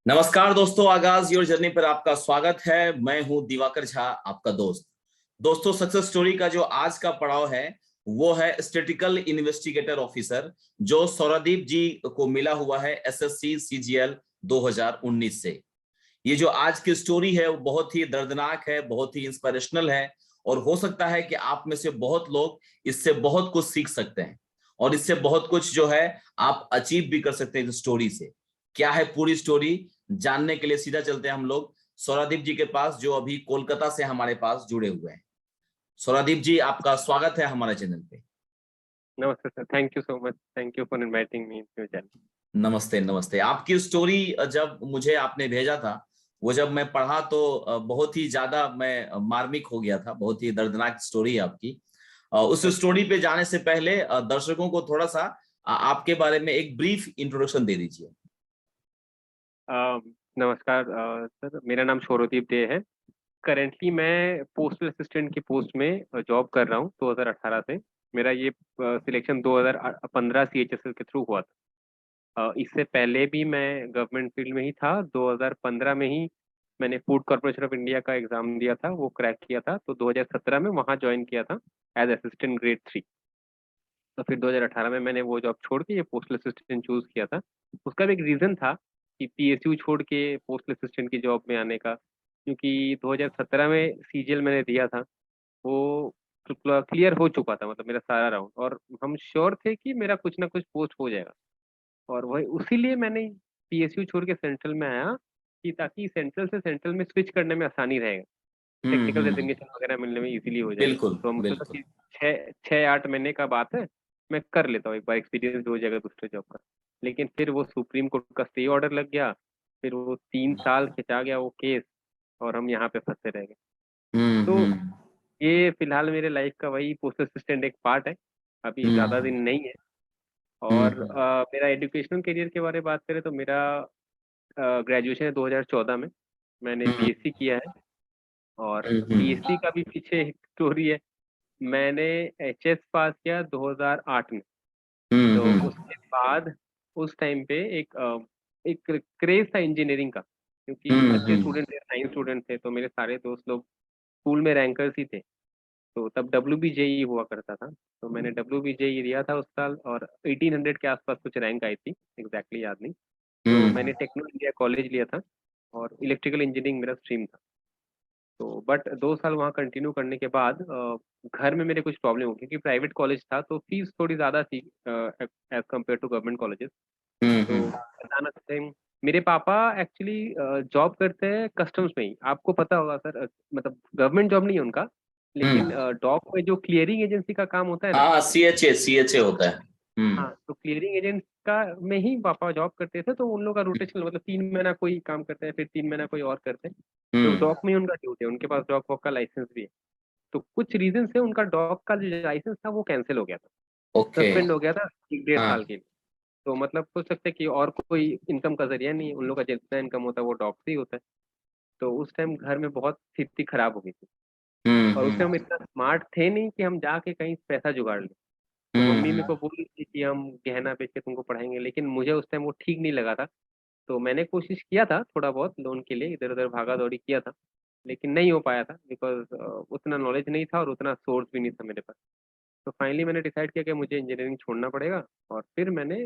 नमस्कार दोस्तों, आगाज योर जर्नी पर आपका स्वागत है। मैं हूं दिवाकर झा, आपका दोस्त। दोस्तों, सक्सेस स्टोरी का जो आज का पड़ाव है वो है स्टैटिस्टिकल इन्वेस्टिगेटर ऑफिसर, जो सौरदीप जी को मिला हुआ है एसएससी सीजीएल 2019 से। ये जो आज की स्टोरी है वो बहुत ही दर्दनाक है, बहुत ही इंस्पिरेशनल है, और हो सकता है कि आप में से बहुत लोग इससे बहुत कुछ सीख सकते हैं और इससे बहुत कुछ जो है आप अचीव भी कर सकते हैं इस स्टोरी से। क्या है पूरी स्टोरी जानने के लिए सीधा चलते हैं हम लोग सौरदीप जी के पास, जो अभी कोलकाता से हमारे पास जुड़े हुए हैं। सौरदीप जी, आपका स्वागत है हमारे चैनल पे। नमस्ते sir, thank you so much, thank you for inviting me in your channel. नमस्ते नमस्ते। आपकी स्टोरी जब मुझे आपने भेजा था, वो जब मैं पढ़ा तो बहुत ही ज्यादा मैं मार्मिक हो गया था। बहुत ही दर्दनाक स्टोरी है आपकी। उस स्टोरी पे जाने से पहले दर्शकों को थोड़ा सा आपके बारे में एक ब्रीफ इंट्रोडक्शन दे दीजिए। नमस्कार सर, मेरा नाम शौरदीप डे है। करेंटली मैं पोस्टल असिस्टेंट की पोस्ट में जॉब कर रहा हूँ 2018 से। मेरा ये सिलेक्शन 2015 सीएचएसएल के थ्रू हुआ था। इससे पहले भी मैं गवर्नमेंट फील्ड में ही था। 2015 में ही मैंने फूड कॉर्पोरेशन ऑफ इंडिया का एग्जाम दिया था, वो क्रैक किया था, तो 2017 में वहाँ ज्वाइन किया था एज असिस्टेंट ग्रेड 3। तो फिर 2018 में मैंने वो जॉब छोड़ के ये पोस्टल असिस्टेंट चूज किया था। उसका भी एक रीजन था कि पीएसयू छोड़ के पोस्टल असिस्टेंट की जॉब में आने का, क्योंकि 2017 में सीजीएल मैंने दिया था, वो क्लियर हो चुका था, मतलब मेरा सारा राउंड, और हम श्योर थे कि मेरा कुछ ना कुछ पोस्ट हो जाएगा। और वही उसीलिए मैंने पीएसयू छोड़ के सेंट्रल में आया, कि ताकि सेंट्रल से सेंट्रल में स्विच करने में आसानी रहेगा, टेक्निकल हम्म। डेजिग्नेशन वगैरह मिलने में इजीली हो जाएगा। बिल्कुल तो हम सोचा बिल्कुल। कि 6-8 महीने का बात है, मैं कर लेता हूँ, एक बार एक्सपीरियंस भी हो जाएगा दूसरे जॉब का। लेकिन फिर वो सुप्रीम कोर्ट का स्टे ऑर्डर लग गया, फिर वो 3 साल खिंचा गया वो केस, और हम यहाँ पे फंसे रह गए। तो हम्म। ये फिलहाल मेरे लाइफ का वही पोस्ट असिस्टेंट एक पार्ट है, अभी ज़्यादा दिन हम्म नहीं है। और हम्म मेरा एजुकेशनल करियर के बारे में बात करें तो मेरा ग्रेजुएशन है 2014 में, मैंने हम्म बीएससी किया है। और हम्म बीएससी का भी पीछे एक स्टोरी है। मैंने एचएस पास किया 2008 में। तो हम्म उसके बाद उस टाइम पे एक क्रेज था इंजीनियरिंग का, क्योंकि अच्छे हम्म स्टूडेंट थे, साइंस स्टूडेंट थे, तो मेरे सारे दोस्त लोग स्कूल में रैंकर्स ही थे। तो तब डब्ल्यू बी जेई हुआ करता था, तो मैंने डब्ल्यू बी जेई दिया था उस साल, और 1800 के आसपास कुछ रैंक आई थी, एग्जैक्टली याद नहीं। तो हम्म मैंने टेक्नो इंडिया कॉलेज लिया था, और इलेक्ट्रिकल इंजीनियरिंग मेरा स्ट्रीम था। तो बट 2 साल वहाँ कंटिन्यू करने के बाद घर में मेरे कुछ प्रॉब्लम हो, क्योंकि प्राइवेट कॉलेज था तो फीस थोड़ी ज़्यादा थी as compare to government colleges. तो हम्म अचानक से मेरे पापा एक्चुअली जॉब करते हैं कस्टम्स में ही, आपको पता होगा सर, मतलब गवर्नमेंट जॉब नहीं है उनका, लेकिन हम्म। डॉक में जो क्लियरिंग एजेंसी का काम होता है ना। हाँ, सीएचए होता है। हाँ, तो क्लियरिंग एजेंट का में ही पापा जॉब करते थे, तो उन लोग का रोटेशन, मतलब 3 महीना कोई काम करते हैं, फिर 3 महीना कोई और करते हैं। तो हम्म। डॉक में ही उनका ड्यूटी है, उनके पास डॉक वॉक का लाइसेंस भी है। तो कुछ रीजन से उनका डॉग का जो लाइसेंस था वो कैंसिल हो गया था, ओके। सस्पेंड हो गया था 1-1.5 साल हाँ। के लिए। तो मतलब सोच सकते हैं कि और कोई इनकम का जरिया नहीं है, उन लोग का जितना इनकम होता है वो डॉग से ही होता है। तो उस टाइम घर में बहुत स्थिति खराब हो गई थी, और उस टाइम हम हम्म इतना स्मार्ट थे नहीं कि हम जाके कहीं पैसा जुगाड़ लें। तो मम्मी मेरे हम्म को बोल रही थी कि हम गहना बेच के तुमको पढ़ाएंगे, लेकिन मुझे उस टाइम वो ठीक नहीं लगा था। तो मैंने कोशिश किया था थोड़ा बहुत लोन के लिए, इधर उधर भागा दौड़ी किया था, लेकिन नहीं हो पाया था, बिकॉज उतना नॉलेज नहीं था और उतना सोर्स भी नहीं था मेरे पास। तो फाइनली मैंने डिसाइड किया कि मुझे इंजीनियरिंग छोड़ना पड़ेगा, और फिर मैंने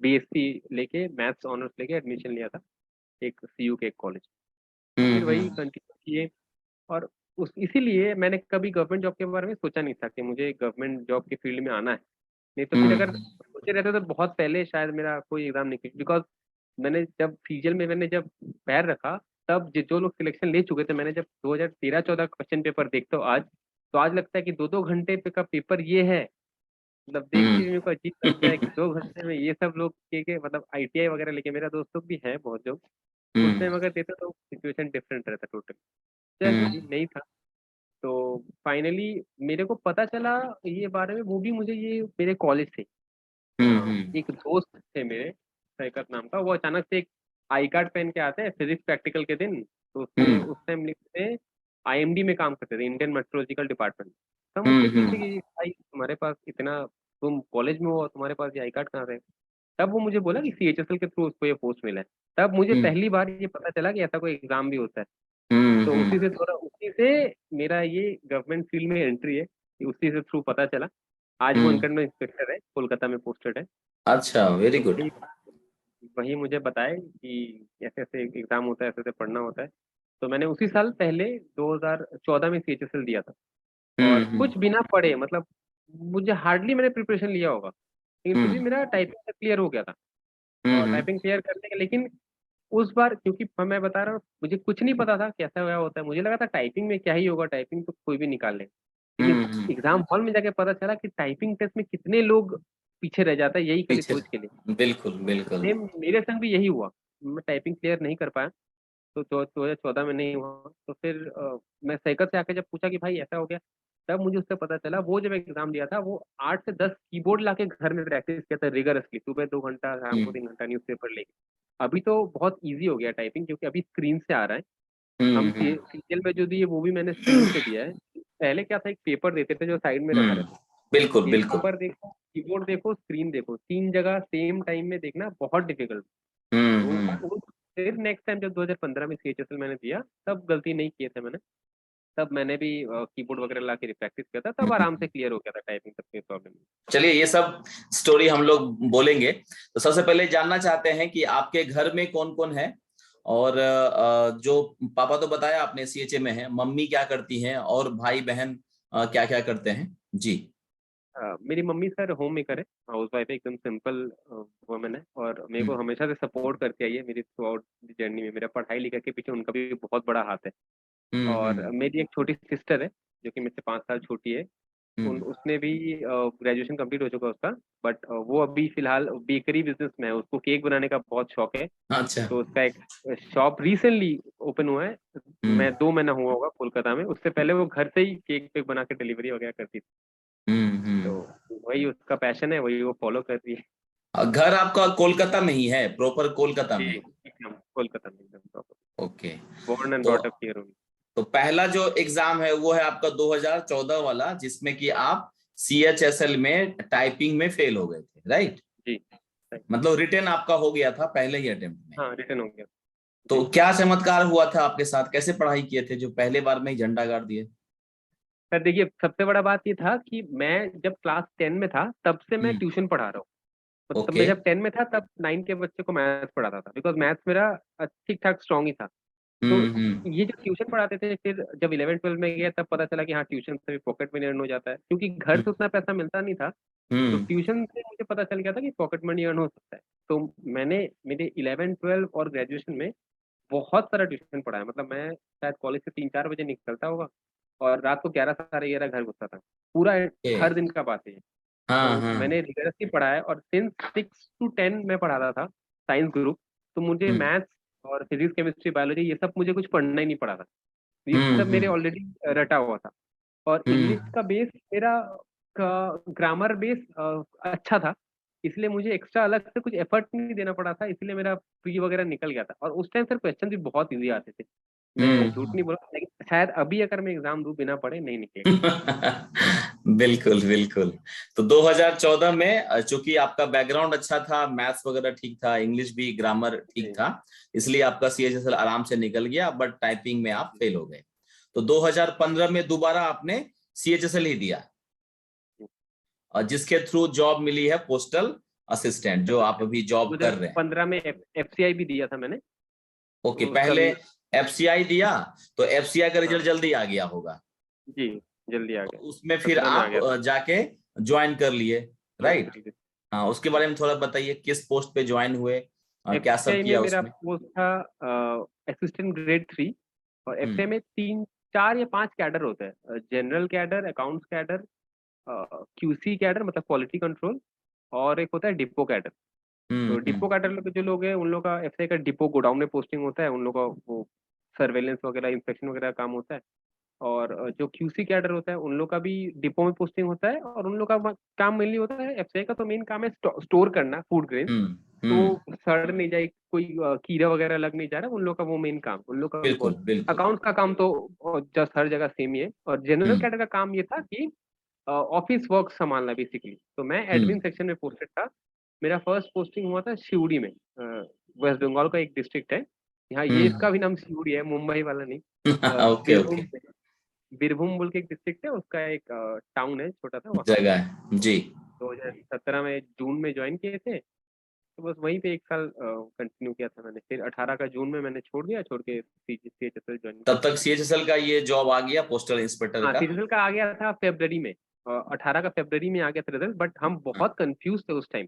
बीएससी लेके, मैथ्स ऑनर्स लेके एडमिशन लिया था एक सीयू के एक कॉलेज। तो फिर वही हम्म कंटिन्यू किए। और उस इसीलिए मैंने कभी गवर्नमेंट जॉब के बारे में सोचा नहीं था कि मुझे गवर्नमेंट जॉब के फील्ड में आना है। नहीं तो फिर अगर हम्म सोचे रहते तो बहुत पहले शायद मेरा कोई एग्जाम निकल, बिकॉज मैंने जब सीजीएल में मैंने जब पैर रखा, तब जो लोग सिलेक्शन ले चुके थे, मैंने जब 2013-14 क्वेश्चन पेपर देखता हूँ आज, तो आज लगता है कि 2-2 घंटे पे का पेपर ये है। मतलब देख के भी मेरे को अजीब लगता है कि 2 घंटे में ये सब लोग के मतलब आईटीआई वगैरह लेके, मेरा दोस्त लोग भी हैं बहुत लोग, उस हम्म टाइम अगर देता तो सिचुएशन डिफरेंट रहता टोटल। चलिए जी, हम्म नहीं था। तो फाइनली मेरे को पता चला ये बारे में, वो भी मुझे ये मेरे कॉलेज से एक दोस्त थे मेरे, सैकत नाम का, वो अचानक से एक आई कार्ड पहन के आते हैं फिजिक्स प्रैक्टिकल के दिन। तो उसमें हम्म उस टाइम लिखते थे, आईएमडी में काम करते थे, इंडियन मेट्रोलॉजिकल डिपार्टमेंट। तो हम उससे पूछे कि भाई तुम्हारे पास इतना, तुम कॉलेज में हो और तुम्हारे पास ये आई कार्ड कहाँ से है? तब वो मुझे बोला कि सीएचएसएल के थ्रू उसको ये पोस्ट मिला है। तब मुझे हम्म पहली बार ये पता चला कि ऐसा कोई एग्जाम भी होता है। तो हम्म। उसी से मेरा ये गवर्नमेंट फील्ड में एंट्री है, कि उसी से थ्रू पता चला। आज वो हम्म। इनकम इंस्पेक्टर है, कोलकाता में पोस्टेड है। अच्छा, वेरी तो गुड। वही वही मुझे बताए कि ऐसे ऐसे एग्जाम होता है, ऐसे ऐसे पढ़ना होता है। तो मैंने उसी साल पहले 2014 में सीएचएसएल दिया था, और हम्म। कुछ बिना पढ़े, मतलब मुझे हार्डली मैंने प्रिपरेशन लिया होगा, लेकिन फिर भी हम्म मेरा टाइपिंग क्लियर हो गया था। और हम्म। टाइपिंग क्लियर करने के, लेकिन उस बार, क्योंकि मैं बता रहा हूँ, मुझे कुछ नहीं पता था कैसा हुआ होता है। मुझे लगा था टाइपिंग में क्या ही होगा, टाइपिंग तो कोई भी निकाल ले। लेकिन हम्म। एग्जाम हॉल में जाके पता चला कि टाइपिंग टेस्ट में कितने लोग पीछे रह जाते हैं, यही खाली पीछे। सोच के लिए। बिल्कुल बिल्कुल। सेम मेरे संग भी यही हुआ। मैं टाइपिंग क्लियर नहीं कर पाया, तो 2014 में नहीं हुआ। तो फिर मैं साइकिल से आके जब पूछा कि भाई ऐसा हो गया, तब मुझे उससे पता चला। वो जब एग्जाम दिया था, वो 8 से 10 कीबोर्ड लाके घर में प्रैक्टिस किया था रिगरसली, सुबह 2 घंटा, शाम को हम्म 3 घंटा न्यूज़पेपर लेके। अभी तो बहुत ईजी हो गया टाइपिंग, क्योंकि अभी स्क्रीन से आ रहा है। हम हम्म। सीरियल में जो दिए वो भी मैंने स्क्रीन से दिया है। पहले क्या था, एक पेपर देते थे जो साइड में रखा रहता था। बिल्कुल बिल्कुल। पेपर देखो, कीबोर्ड देखो, स्क्रीन देखो, 3 जगह सेम टाइम में देखना बहुत डिफिकल्ट। तो हम्म। फिर नेक्स्ट टाइम जब 2015 में सीएचएसएल मैंने दिया, तब गलती नहीं किए थे मैंने। तब मैंने भी कीबोर्ड वगैरह ला के प्रैक्टिस किया था, तब आराम से हम्म। क्लियर हो गया था टाइपिंग, तब कोई प्रॉब्लम नहीं। चलिए, ये सब स्टोरी हम लोग बोलेंगे। तो सबसे पहले जानना चाहते हैं कि आपके घर में कौन कौन है। और जो पापा तो बताया आपने सीएचए में है, मम्मी क्या करती हैं, और भाई बहन क्या क्या करते हैं जी। मेरी मम्मी सर होम मेकर है, हाउस वाइफ है, एकदम सिंपल वुमन है, और मेरे को हम्म हमेशा से सपोर्ट करती आई है मेरी थ्रू आउट जर्नी में। मेरा पढ़ाई लिखाई के पीछे उनका भी बहुत बड़ा हाथ है। और हम्म। मेरी एक छोटी सिस्टर है, जो कि मेरे से 5 साल छोटी है। उसने भी ग्रेजुएशन कंप्लीट हो चुका है उसका। बट वो अभी फिलहाल बेकरी बिजनेस में है, उसको केक बनाने का बहुत शौक है। अच्छा। तो उसका एक शॉप रिसेंटली ओपन हुआ है। मैं हम्म 2 महीना हुआ होगा कोलकाता में। उससे पहले वो घर से ही केक वेक बना के डिलीवरी वगैरह करती थी। तो हम्म। वही उसका पैशन है, वही वो फॉलो कर रही है। घर आपका कोलकाता में ही है, प्रॉपर कोलकाता जी, में? एकदम कोलकाता में, एकदम प्रॉपर। ओके। बोर्न एंड तो ब्रॉट अप हियर ओनली। तो पहला जो एग्जाम है वो है आपका 2014 वाला, जिसमें कि आप सीएचएसएल में टाइपिंग में फेल हो गए थे, राइट? जी, right। मतलब रिटेन आपका हो गया था पहले ही अटेम्प्ट में। हाँ, रिटर्न हो गया। तो जी क्या चमत्कार हुआ था आपके साथ, कैसे पढ़ाई किए थे जो पहले बार में ही झंडा गाड़ दिए? सर, देखिए, सबसे बड़ा बात ये था कि मैं जब क्लास 10 में था, तब से मैं हम्म। ट्यूशन पढ़ा रहा हूँ। मतलब ओके। मैं जब 10 में था, तब 9 के बच्चे को मैथ्स पढ़ाता था, बिकॉज मैथ्स मेरा ठीक ठाक स्ट्रांग ही था। तो हम्म। ये जो ट्यूशन पढ़ाते थे, फिर जब 11 12 में गया, तब पता चला कि हाँ, ट्यूशन से भी पॉकेट मनी अर्न हो जाता है, क्योंकि घर हम्म से उतना पैसा मिलता नहीं था। तो हम्म ट्यूशन से मुझे पता चल गया था कि पॉकेट मनी अर्न हो सकता है। तो मैंने मेरे 11 12 और ग्रेजुएशन में बहुत सारा ट्यूशन पढ़ा है। मतलब मैं शायद कॉलेज से 3 4 बजे निकलता होगा, और रात को 11 साढ़े 11 घर घुसता था। पूरा ओके। हर दिन का बात है ये। हाँ तो हाँ। मैंने रिगरसली पढ़ा है, और सिंस 6 to 10 में पढ़ाता था साइंस ग्रुप। तो मुझे हम्म मैथ्स और फिजिक्स केमिस्ट्री बायोलॉजी ये सब मुझे कुछ पढ़ना ही नहीं पड़ा था। ये सब मेरे हम्म। ऑलरेडी रटा हुआ था। और इंग्लिश हम्म। का बेस मेरा, ग्रामर बेस अच्छा था। इसलिए मुझे एक्स्ट्रा अलग से कुछ एफर्ट नहीं देना पड़ा था, इसलिए मेरा प्री वगैरह निकल गया था। और उस टाइम सर क्वेश्चन भी बहुत इजी आते थे। मैं झूठ हम्म। नहीं बोला, लेकिन शायद अभी अगर मैं एग्जाम दूं बिना पढ़े, नहीं निकलेगा। बिल्कुल बिल्कुल। तो 2014 में चूंकि आपका बैकग्राउंड अच्छा था, मैथ्स वगैरह ठीक था, इंग्लिश भी ग्रामर ठीक जी, था, इसलिए आपका सीएचएसएल आराम से निकल गया, बट टाइपिंग में आप जी, फेल हो गए। तो 2015 में दोबारा आपने सीएचएसएल ही दिया, जी। और जिसके थ्रू जॉब मिली है पोस्टल असिस्टेंट, जो आप अभी जॉब कर रहे हैं। 2015 में एफसीआई भी दिया था मैंने। ओके, तो उसका पहले भी। एफसीआई दिया, तो एफसीआई का हाँ रिजल्ट जल्दी आ गया होगा। जी, जल्दी आ तो गया। उसमें फिर 17 में आ आप गया था। जाके ज्वाइन कर लिए, ज्वाइन राइट? कर ली। हाँ, उसके बारे में थोड़ा बताइए, किस पोस्ट पे ज्वाइन हुए, क्या सब एफसीआई में किया मेरा उसमें? पोस्ट था असिस्टेंट ग्रेड 3। और एफसीआई हम्म में 3 4 या 5 कैडर होते हैं, general cadre, accounts cadre, QC cadre मतलब क्वालिटी कंट्रोल, और एक होता है डिपो कैडर। तो डिपो हम्म। कैडर जो लोग हैं, उन लोग का एफसीआई का डिपो गोडाउन में पोस्टिंग होता है, उन लोग का वो सर्वेलेंस वगैरह, इंस्पेक्शन वगैरह काम होता है। और जो क्यूसी कैडर होता है, उन लोग का भी डिपो में पोस्टिंग होता है, और उन लोग का काम मेनली होता है, एफसीआई का तो मेन काम है स्टोर करना फूड ग्रेन। हम्म। तो सड़ नहीं जाए, कोई कीड़ा वगैरह लग नहीं जा रहा, उन लोग का वो मेन काम, उन लोग का बिल्कुल बहुत। बिल्कुल। अकाउंट्स का काम तो जस्ट हर जगह सेम ही है। और जनरल हम्म कैडर का काम ये था कि ऑफिस वर्क संभालना बेसिकली। तो मैं हम्म एडमिन सेक्शन में पोस्टेड था। मेरा फर्स्ट पोस्टिंग हुआ था शिवड़ी में, वेस्ट बंगाल का एक डिस्ट्रिक्ट है यहाँ, ये इसका भी नाम सिउड़ी है, मुंबई वाला नहीं। ओके ओके, बीरभूम बोल के एक डिस्ट्रिक्ट है, उसका एक टाउन है छोटा सा, वहाँ जगह है जी। 2017 में जून में ज्वाइन किए थे, तो बस वहीं पे एक साल कंटिन्यू किया था मैंने। फिर 18 का जून में मैंने छोड़ दिया, छोड़ के CHSL ज्वाइन तब किया। तक CHSL का ये जॉब आ गया, पोस्टल इंस्पेक्टर हाँ, का। CHSL का आ गया था फरवरी में, 18 का फरवरी में आ गया था रिजल्ट, बट हम बहुत कंफ्यूज थे उस टाइम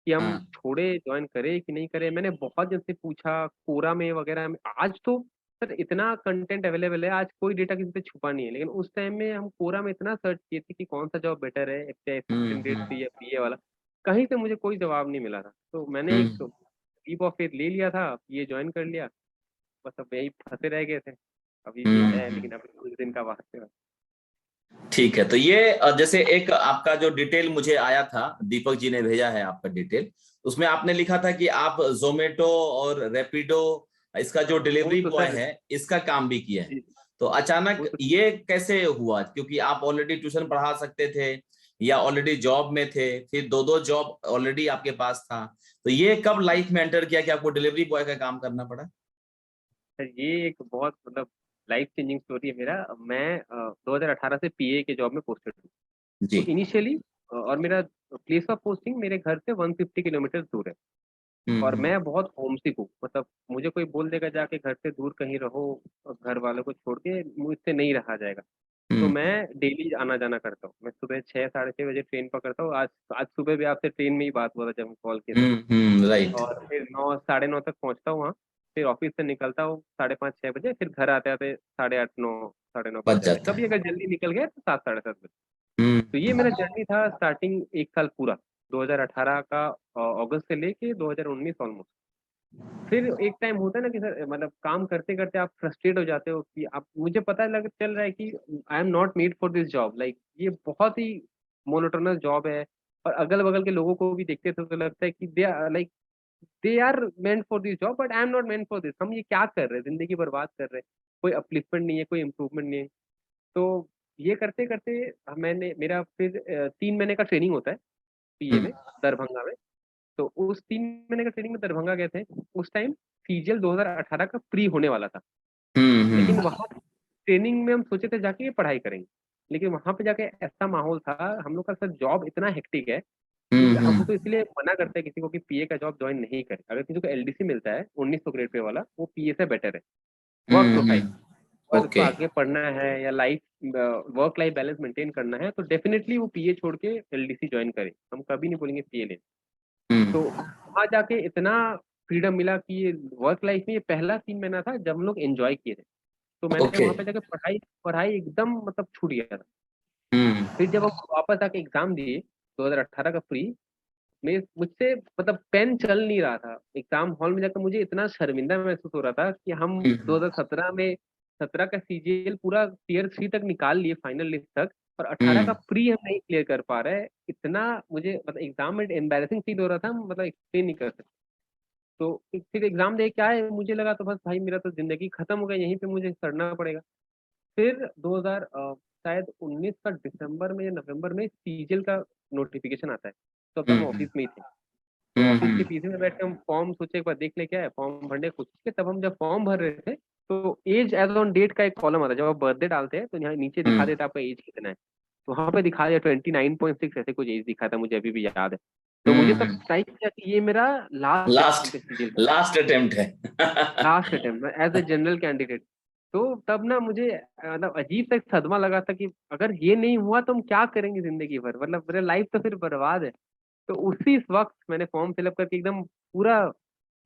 कि हम हाँ छोड़े ज्वाइन करें कि नहीं करें। मैंने बहुत जन से पूछा, कोरा में वगैरह में। आज तो सर इतना कंटेंट अवेलेबल है, आज कोई डेटा किसी से छुपा नहीं है, लेकिन उस टाइम में हम कोरा में इतना सर्च किए थे कि कौन सा जॉब बेटर है, चाहे असिस्टेंट ग्रेड हम्म, सी या PA वाला। कहीं से मुझे कोई जवाब नहीं मिला था, तो मैंने एक हम्म, लीप ऑफ फेथ ले लिया था, ये ज्वाइन कर लिया। बस अब यही फंसे रह गए थे, अभी भी है, हम्म। लेकिन अभी कुछ दिन का बात है। ठीक है, तो ये जैसे एक आपका जो डिटेल मुझे आया था, दीपक जी ने भेजा है आपका डिटेल, उसमें आपने लिखा था कि आप जोमेटो और रैपिडो, इसका जो वो डिलीवरी तो बॉय सर है, इसका काम भी किया है। जी, तो अचानक वो तो ये कैसे हुआ? क्योंकि आप ऑलरेडी ट्यूशन पढ़ा सकते थे या ऑलरेडी जॉब में थे, फिर दो दो जॉब ऑलरेडी आपके पास था, तो ये कब लाइफ में एंटर किया कि आपको डिलीवरी बॉय का काम करना पड़ा? सर, ये एक बहुत मतलब लाइफ चेंजिंग स्टोरी है मेरा। मैं 2018 से PA के जॉब में पोस्टेड हूँ। जी। तो इनिशियली और मेरा प्लेस ऑफ पोस्टिंग मेरे घर से 150 किलोमीटर दूर है, और हम्म, मैं बहुत होमसिक हूँ। मतलब मुझे कोई बोल देगा जाके घर से दूर कहीं रहो, और घर वालों को छोड़ के, मुझसे नहीं रहा जाएगा। तो हम्म, मैं डेली आना जाना करता हूँ। मैं सुबह 6 साढ़े 6 बजे ट्रेन पकड़ता हूँ। आज आज सुबह भी आपसे ट्रेन में ही बात हुआ था जब हम कॉल किए थे। राइट। और फिर 9 साढ़े 9 तक पहुँचता हूँ वहाँ। फिर ऑफिस से निकलता हूँ 5:30 6 बजे, फिर घर आते आते 8:30 9 साढ़े 9 बज बच जाते हैं। जाता कभी है। अगर जल्दी निकल गए तो 7 साढ़े 7 बजे। हम्म, तो ये मेरा जर्नी था, स्टार्टिंग एक साल पूरा, 2018 का अगस्त से लेके 2019 ऑलमोस्ट। फिर एक टाइम होता है ना कि सर मतलब काम करते करते आप फ्रस्ट्रेट हो जाते हो कि आप, मुझे पता लग चल रहा है कि आई am not made for this job. Like ये बहुत ही मोनोटोनस जॉब है, और अगल बगल के लोगों को भी देखते थे तो लगता है कि they are meant for this job, but I am not meant for this. हम ये क्या कर रहे हैं, जिंदगी बर्बाद कर रहे हैं, कोई अपलिफ्टमेंट नहीं है, कोई इम्प्रूवमेंट नहीं है। तो ये करते करते मैंने, मेरा फिर 3 महीने का ट्रेनिंग होता है PA हम्म, में, दरभंगा में। तो उस 3 महीने का ट्रेनिंग में दरभंगा गए थे। उस टाइम CGL 2018 का प्री होने वाला था, लेकिन हम्म, वहाँ ट्रेनिंग में हम सोचे थे जाके ये पढ़ाई करेंगे। लेकिन वहाँ पे जाके ऐसा माहौल था, हम लोग का सर जॉब इतना हेक्टिक है कि हम तो इसलिए मना करते हैं किसी को कि PA का जॉब ज्वाइन नहीं करे। अगर किसी को LDC मिलता है 1900 ग्रेड पे वाला, वो PA से बेटर है वर्क प्रोफाइल। अगर उसको ओके। आगे पढ़ना है या life work life balance maintain करना है, तो डेफिनेटली वो PA छोड़ के LDC ज्वाइन करे। हम कभी नहीं बोलेंगे PA ले। हम्म, तो वहाँ जाके इतना फ्रीडम मिला कि ये वर्क लाइफ में ये पहला 3 महीना था जब हम लोग एंजॉय किए थे। तो मैंने ओके। वहाँ पे जाके पढ़ाई पढ़ाई एकदम मतलब छूट गया था। हम्म, फिर जब हम वापस आके एग्जाम दिए 2018 का प्री में, मुझसे मतलब पेन चल नहीं रहा था। एग्जाम हॉल में जाकर मुझे इतना शर्मिंदा महसूस हो रहा था कि हम हम्म, 2017 में 17 का CGL पूरा Tier 3 तक निकाल लिए, फाइनल लिस्ट तक, और 18 का हम्म, प्री हम नहीं क्लियर कर पा रहे। इतना मुझे मतलब एग्जाम में एम्बैरेसिंग फील हो रहा था, मतलब एक्सप्लेन नहीं कर सकते। तो फिर एग्जाम दे के आए, मुझे लगा तो बस भाई मेरा तो जिंदगी खत्म हो गया, यहीं पे मुझे करना पड़ेगा। फिर 2000 शायद 19 का दिसंबर में या नवंबर में CGL का नोटिफिकेशन आता है। तो तब हम हम्म, ऑफिस में ही थे। तो ऑफिस के पीछे में बैठ के हम फॉर्म सोचे एक बार देख ले क्या है, फॉर्म भरने कुछ के। तब हम जब फॉर्म भर रहे थे, तो एज एज ऑन डेट का एक कॉलम आता है। जब आप बर्थडे डालते हैं तो यहाँ नीचे दिखा हम्म, देता है आपका एज कितना है। तो वहाँ पे दिखा दिया 29.6, ऐसे कुछ एज दिखा था, मुझे अभी भी याद है। तो मुझे तब टाइप किया कि ये मेरा लास्ट लास्ट अटेम्प्ट है CGL का, लास्ट अटेम्प्ट है। Last attempt as a general candidate. तो तब ना मुझे मतलब अजीब सा एक सदमा लगा था कि अगर ये नहीं हुआ तो हम क्या करेंगे जिंदगी भर, मतलब मेरा लाइफ तो फिर बर्बाद है। तो उसी वक्त मैंने फॉर्म फिलअप करके एकदम पूरा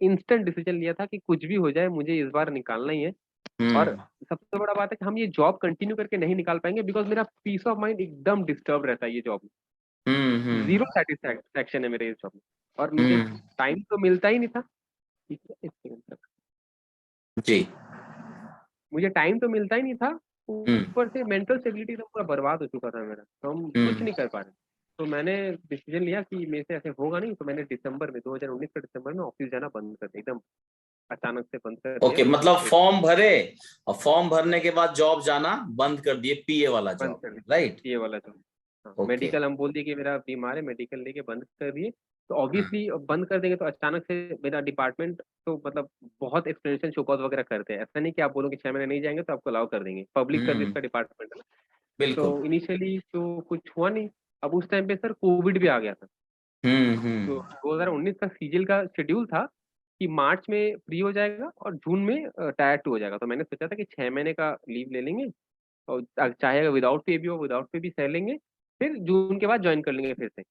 इंस्टेंट डिसीजन लिया था कि कुछ भी हो जाए मुझे इस बार निकालना ही है। और हम्म, सबसे बड़ा बात है कि हम ये जॉब कंटिन्यू करके नहीं निकाल पाएंगे, बिकॉज मेरा पीस ऑफ माइंड एकदम डिस्टर्ब रहता है ये जॉब में। हम्म, जीरो सेटिस्फैक्शन है मेरे इस जॉब में, और मुझे हम्म, टाइम तो मिलता ही नहीं था। ठीक है, एक सेकंड तक जी। मुझे टाइम तो मिलता ही नहीं था। हम्म, ऊपर से मेंटल स्टेबिलिटी तो पूरा बर्बाद हो चुका था मेरा, तो हम कुछ हम्म, नहीं कर पा रहे। तो मैंने डिसीजन लिया कि मेरे से ऐसे होगा नहीं। तो मैंने दिसंबर में 2019 का दिसंबर में ऑफिस जाना बंद कर दिया, एकदम अचानक से बंद कर दिया। ओके, मतलब फिर फॉर्म भरे और फॉर्म भरने के बाद जॉब जाना बंद कर दिए, PA वाला बंद जॉब, कर दिया राइट? ये वाला तो। हाँ, ओके। मेडिकल हम बोल दिए कि मेरा बीमार है, मेडिकल लेके बंद कर दिए। तो ऑब्वियसली बंद कर देंगे तो अचानक से मेरा डिपार्टमेंट तो मतलब बहुत एक्सप्लेनेशन शोकॉज वगैरह करते हैं। ऐसा नहीं कि आप बोलो कि 6 महीने नहीं जाएंगे तो आपको अलाउ कर देंगे, पब्लिक सर्विस हम्म। का डिपार्टमेंट है ना। बिल्कुल। तो इनिशियली तो कुछ हुआ नहीं। अब उस टाइम पे सर कोविड भी आ गया था। तो हम्म। 2019 का सीजीएल का शेड्यूल था कि मार्च में फ्री हो जाएगा और जून में टायर 2 हो जाएगा। तो मैंने सोचा था कि 6 महीने का लीव ले लेंगे और चाहे विदाउट पे भी हो विदाउट पे भी सह लेंगे, फिर जून के बाद ज्वाइन कर लेंगे फिर से।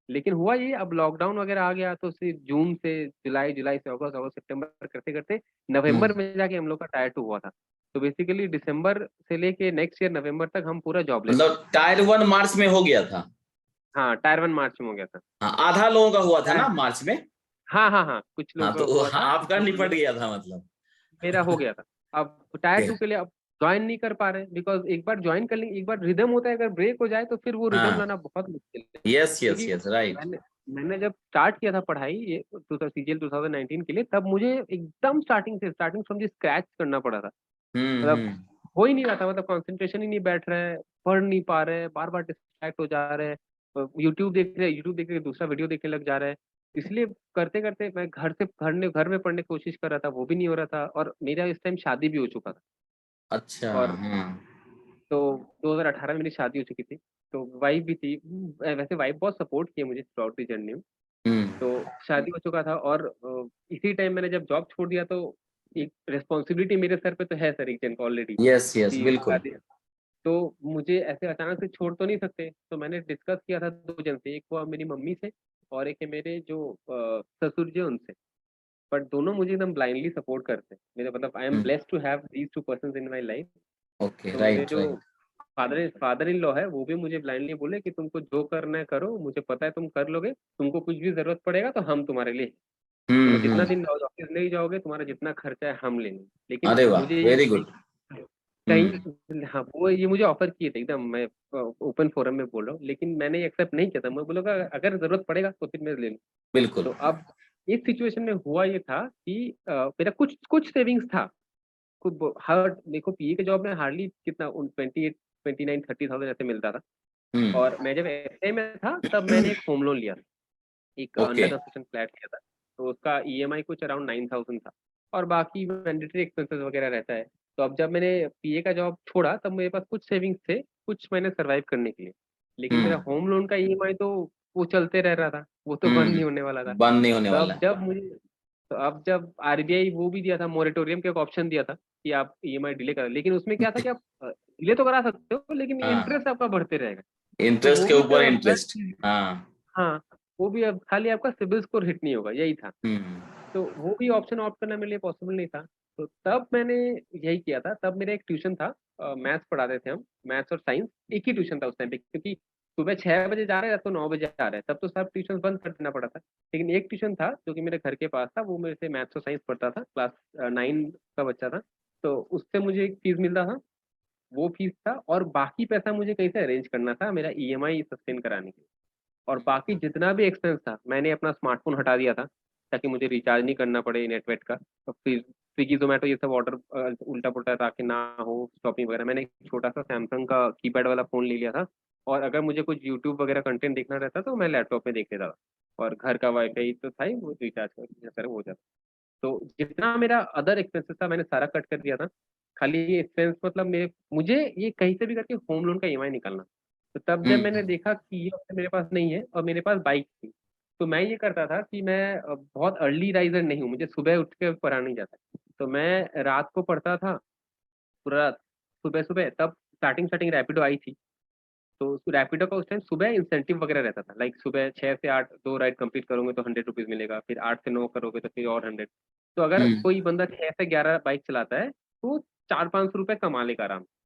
लेकिन हुआ ये, अब लॉकडाउन वगैरह आ गया तो सिर्फ जून से जुलाई, जुलाई से अगस्त, अगस्त सितंबर करते करते नवंबर हम्म। में जाके हम लोग का टायर 2 हुआ था। तो बेसिकली दिसंबर से लेके नेक्स्ट ईयर नवंबर तक हम पूरा जॉबलेस थे। मतलब टायर 1 मार्च में हो गया था। हाँ, टायर 1 मार्च में हो गया था। हाँ, आधा लोगों का हुआ था ना टायर- मार्च में। हाँ हाँ हाँ, कुछ हाँ, लोगों का तो हुआ था आपका दिसंबर में। निपट गया था मतलब। मेरा हो गया था। अब टायर 2 के लिए अब ज्वाइन नहीं कर पा रहे बिकॉज एक बार ज्वाइन कर लेंगे, एक बार रिदम होता है, अगर ब्रेक हो जाए तो फिर वो रिदम हाँ। लाना बहुत मुश्किल है। यस यस क्योंकि यस, राइट। मैंने मैंने जब स्टार्ट किया था पढ़ाई ये सीजीएल 2019 के लिए, तब मुझे एकदम स्टार्टिंग फ्रॉम द स्क्रैच करना पड़ा था। मतलब हम्म। हो ही नहीं रहा था, मतलब कंसंट्रेशन ही नहीं बैठ रहा है, पढ़ नहीं पा रहे हैं, बार बार डिस्ट्रैक्ट हो जा रहे हैं, यूट्यूब देख रहे दूसरा वीडियो देखने लग जा रहे हैं। इसलिए करते करते मैं घर में पढ़ने की कोशिश कर रहा था, वो भी नहीं हो रहा था। और मेरा इस टाइम शादी भी हो चुका था। अच्छा। और हाँ। तो 2018 में मेरी शादी हो चुकी थी। तो वाइफ भी थी। वैसे वाइफ बहुत सपोर्ट किए मुझे थ्रू आउट द जर्नी में। हम्म। तो शादी हो चुका था और इसी टाइम मैंने जब जॉब छोड़ दिया तो एक रिस्पॉन्सिबिलिटी मेरे सर पे तो है सर, एक जन ऑलरेडी यस यस, कि बिल्कुल। शादी। तो मुझे ऐसे अचानक से छोड़ तो नहीं सकते, तो मैंने डिस्कस किया था दो जन से, एक हुआ मेरी मम्मी से और एक है मेरे जो ससुर जी उनसे। बट दोनों मुझे एकदम ब्लाइंडली सपोर्ट करते हैं मेरे, मतलब I am hmm. Blessed to have these two persons in my life. Okay, तो मेरे राइट जो राइट। फादर इन लॉ है वो भी मुझे ब्लाइंडली बोले कि तुमको जो करना है करो, मुझे पता है तुम कर लोगे, तुमको कुछ भी जरूरत पड़ेगा तो हम तुम्हारे लिए हैं। तुम जितना हम्म। दिन ऑफिस नहीं जाओगे तुम्हारा जितना खर्चा है हम लेंगे। लेकिन अरे वाह, मुझे ये वेरी गुड। हम्म। कहीं, हाँ वो ये मुझे ऑफर किए थे एकदम, मैं ओपन फोरम में बोल रहा हूँ, लेकिन मैंने एक्सेप्ट नहीं किया था। मैं बोलूँगा अगर जरूरत पड़ेगा तो फिर मैं ले लूँ। बिल्कुल। तो अब इस सिचुएशन में हुआ ये था कि मेरा कुछ कुछ सेविंग्स था। हर देखो पीए के जॉब में हार्डली कितना 29-30,000 ऐसे मिलता था। हम्म। और मैं जब एसए में था तब मैंने एक होम लोन लिया था, एक ओके। अंडर कंस्ट्रक्शन फ्लैट लिया था। तो उसका ईएमआई कुछ अराउंड 9,000 था और बाकी मैंडेटरी एक्सपेंसेस वगैरह रहता है। तो अब जब मैंने पीए का जॉब छोड़ा तब मेरे पास कुछ सेविंग्स थे, कुछ मैंने सर्वाइव करने के लिए। लेकिन मेरा हम्म। होम लोन का ईएमआई तो वो चलते रह रहा था, वो तो बंद नहीं होने वाला था। बंद नहीं होने तो वाला अब है। जब मुझे तो अब जब आरबीआई वो भी दिया था, मोरेटोरियम का एक ऑप्शन दिया था कि आप ईएमआई डिले करें, लेकिन उसमें क्या था कि आप डिले तो करा सकते हो लेकिन हाँ, इंटरेस्ट आपका बढ़ते रहेगा। तो इंटरेस्ट वो के भी ऊपर तो हर इंटरेस्ट। चीज, हाँ। हाँ, वो भी अब खाली आपका सिबिल स्कोर हिट नहीं होगा, यही था। हम्म। तो वो भी ऑप्शन ऑप्ट करना मेरे लिए पॉसिबल नहीं था। तो तब मैंने यही किया था। तब मेरा एक ट्यूशन था, मैथ्स पढ़ाते थे हम, मैथ्स और साइंस एक ही ट्यूशन था उस टाइम पे, क्योंकि सुबह 6 बजे जा रहे हैं तो 9 बजे आ रहे हैं, तब तो सब ट्यूशन बंद कर देना पड़ा था। लेकिन एक ट्यूशन था जो कि मेरे घर के पास था, वो मेरे से मैथ्स और साइंस पढ़ता था, क्लास 9 का बच्चा था। तो उससे मुझे एक फीस मिलता था, वो फीस था। और बाकी पैसा मुझे कहीं से अरेंज करना था मेरा ईएमआई सस्टेन कराने के लिए। और बाकी जितना भी एक्सपेंस था मैंने अपना स्मार्टफोन हटा दिया था ताकि मुझे रिचार्ज नहीं करना पड़े नेटवेट का। और फिर स्विगी जोमेटो ये सब ऑर्डर उल्टा पुल्टा ताकि ना हो शॉपिंग वगैरह, मैंने एक छोटा सा सैमसंग का कीपैड वाला फोन ले लिया था। और अगर मुझे कुछ यूट्यूब वगैरह कंटेंट देखना रहता तो मैं लैपटॉप में देख लेता था। और घर का वाईफाई तो था ही, वो रिचार्ज कर हो जाता। तो जितना मेरा अदर एक्सपेंसेस था मैंने सारा कट कर दिया था। खाली ये एक्सपेंस मतलब मेरे मुझे ये कहीं से भी करके होम लोन का ईएमआई निकालना। तो तब जब मैंने हम्म। देखा कि ये ऑप्शन मेरे पास नहीं है और मेरे पास बाइक थी, तो मैं ये करता था कि मैं बहुत अर्ली राइजर नहीं हूँ, मुझे सुबह उठ के पढ़ा नहीं जाता। तो मैं रात को पढ़ता था पूरा रात, सुबह सुबह तब स्टार्टिंग स्टार्टिंग रैपिडो आई थी। तो रैपिडो का उस टाइम सुबह इंसेंटिव वगैरह रहता था, लाइक सुबह 6 से 8 दो राइड कंप्लीट करोगे तो 100 रुपीज मिलेगा, फिर 8 से 9 करोगे तो फिर और 100। तो अगर हम्म। कोई बंदा 6 से 11 बाइक चलाता है तो 400-500 रुपये कमा लेगा आराम से।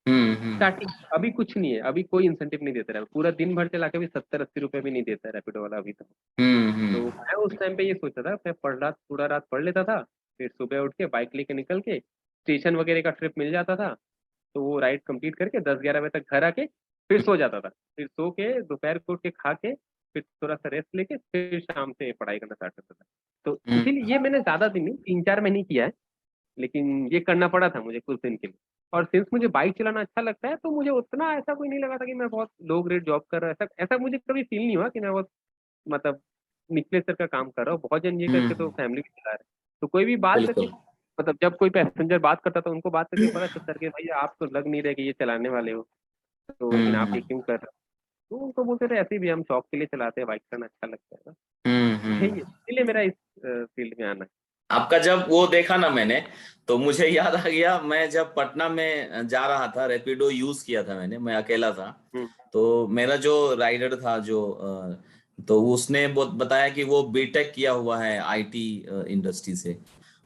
हम्म। स्टार्टिंग अभी कुछ नहीं है, अभी कोई इंसेंटिव नहीं देता है, पूरा दिन भर चला के भी 70-80 रुपये भी नहीं देता है रैपिडो वाला अभी तो हम्म। मैं उस टाइम पे ये सोचता था, मैं पढ़ रहा पूरा रात पढ़ लेता था, फिर सुबह उठ के बाइक लेके निकल के स्टेशन वगैरह का ट्रिप मिल जाता था। तो वो राइड कंप्लीट करके 10-11 बजे तक घर आके फिर सो जाता था। फिर सो के दोपहर को उठ के खा के फिर थोड़ा सा रेस्ट लेके फिर शाम से पढ़ाई करना स्टार्ट करता था। तो इसीलिए ये मैंने ज्यादा दिन नहीं, 3-4 महीने किया है। लेकिन ये करना पड़ा था मुझे कुछ दिन के लिए। और सिंस मुझे बाइक चलाना अच्छा लगता है तो मुझे उतना ऐसा कोई नहीं लगा था कि मैं बहुत लो ग्रेड जॉब कर रहा, ऐसा ऐसा मुझे कभी फील नहीं हुआ कि मैं बहुत मतलब निचले स्तर का काम कर रहा हूँ, बहुत जन ये करके तो हम्म, फैमिली भी चला रहे हैं। तो कोई भी बात करके, बिल्कुल। मतलब जब कोई पैसेंजर बात करता था, उनको बात करके पता चलता कि भाई आप तो लग नहीं रहे कि ये चलाने वाले हो, तो लेकिन आप ये हम्म, क्यों कर रहे हो? तो उनको बोलते थे ऐसे भी हम शौक के लिए चलाते हैं, बाइक करना अच्छा लगता है ना। यही है, इसलिए मेरा इस फील्ड में आना है। आपका जब वो देखा ना मैंने, तो मुझे याद आ गया, मैं जब पटना में जा रहा था, रैपिडो यूज किया था मैंने, मैं अकेला था। हम्म। तो मेरा जो राइडर था, जो तो उसने बताया कि वो बीटेक किया हुआ है आईटी इंडस्ट्री से,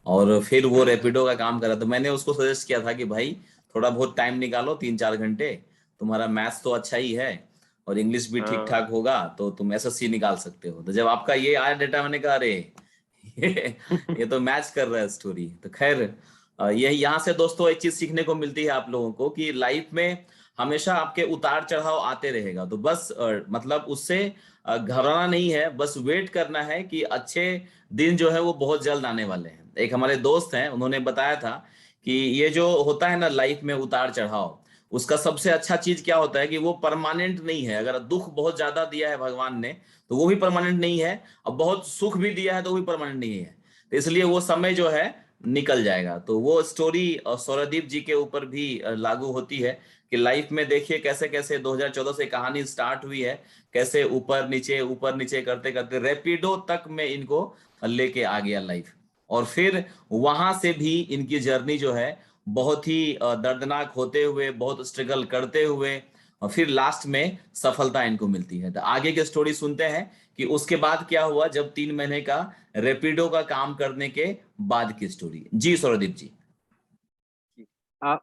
और फिर वो रैपिडो का काम कर रहा था। तो मैंने उसको सजेस्ट किया था कि भाई थोड़ा बहुत टाइम निकालो, 3-4 घंटे, तुम्हारा मैथ्स तो अच्छा ही है और इंग्लिश भी ठीक हाँ। ठाक होगा, तो तुम एसएससी निकाल सकते हो। तो जब आपका ये आया डेटा, मैंने कहा अरे ये ये तो मैच कर रहा है स्टोरी। तो खैर, ये यहाँ से दोस्तों एक चीज सीखने को मिलती है आप लोगों को कि लाइफ में हमेशा आपके उतार चढ़ाव आते रहेगा। तो बस मतलब उससे घबराना नहीं है, बस वेट करना है कि अच्छे दिन जो है वो बहुत जल्द आने वाले हैं। एक हमारे दोस्त हैं, उन्होंने बताया था कि ये जो होता है ना लाइफ में उतार चढ़ाव, उसका सबसे अच्छा चीज क्या होता है कि वो परमानेंट नहीं है। अगर दुख बहुत ज्यादा दिया है भगवान ने, तो वो भी परमानेंट नहीं है, और बहुत सुख भी दिया है तो वो भी परमानेंट नहीं है। तो इसलिए वो समय जो है निकल जाएगा। तो वो स्टोरी सौरदीप जी के ऊपर भी लागू होती है कि लाइफ में देखिए कैसे कैसे 2014 से कहानी स्टार्ट हुई है, कैसे ऊपर नीचे करते करते रैपिडो तक में इनको लेके आ गया लाइफ। और फिर वहां से भी इनकी जर्नी जो है बहुत ही दर्दनाक होते हुए, बहुत स्ट्रगल करते हुए, और फिर लास्ट में सफलता इनको मिलती है। तो आगे की स्टोरी सुनते हैं कि उसके बाद क्या हुआ, जब 3 महीने का रैपिडो का काम करने के बाद की स्टोरी। जी सौरदीप जी।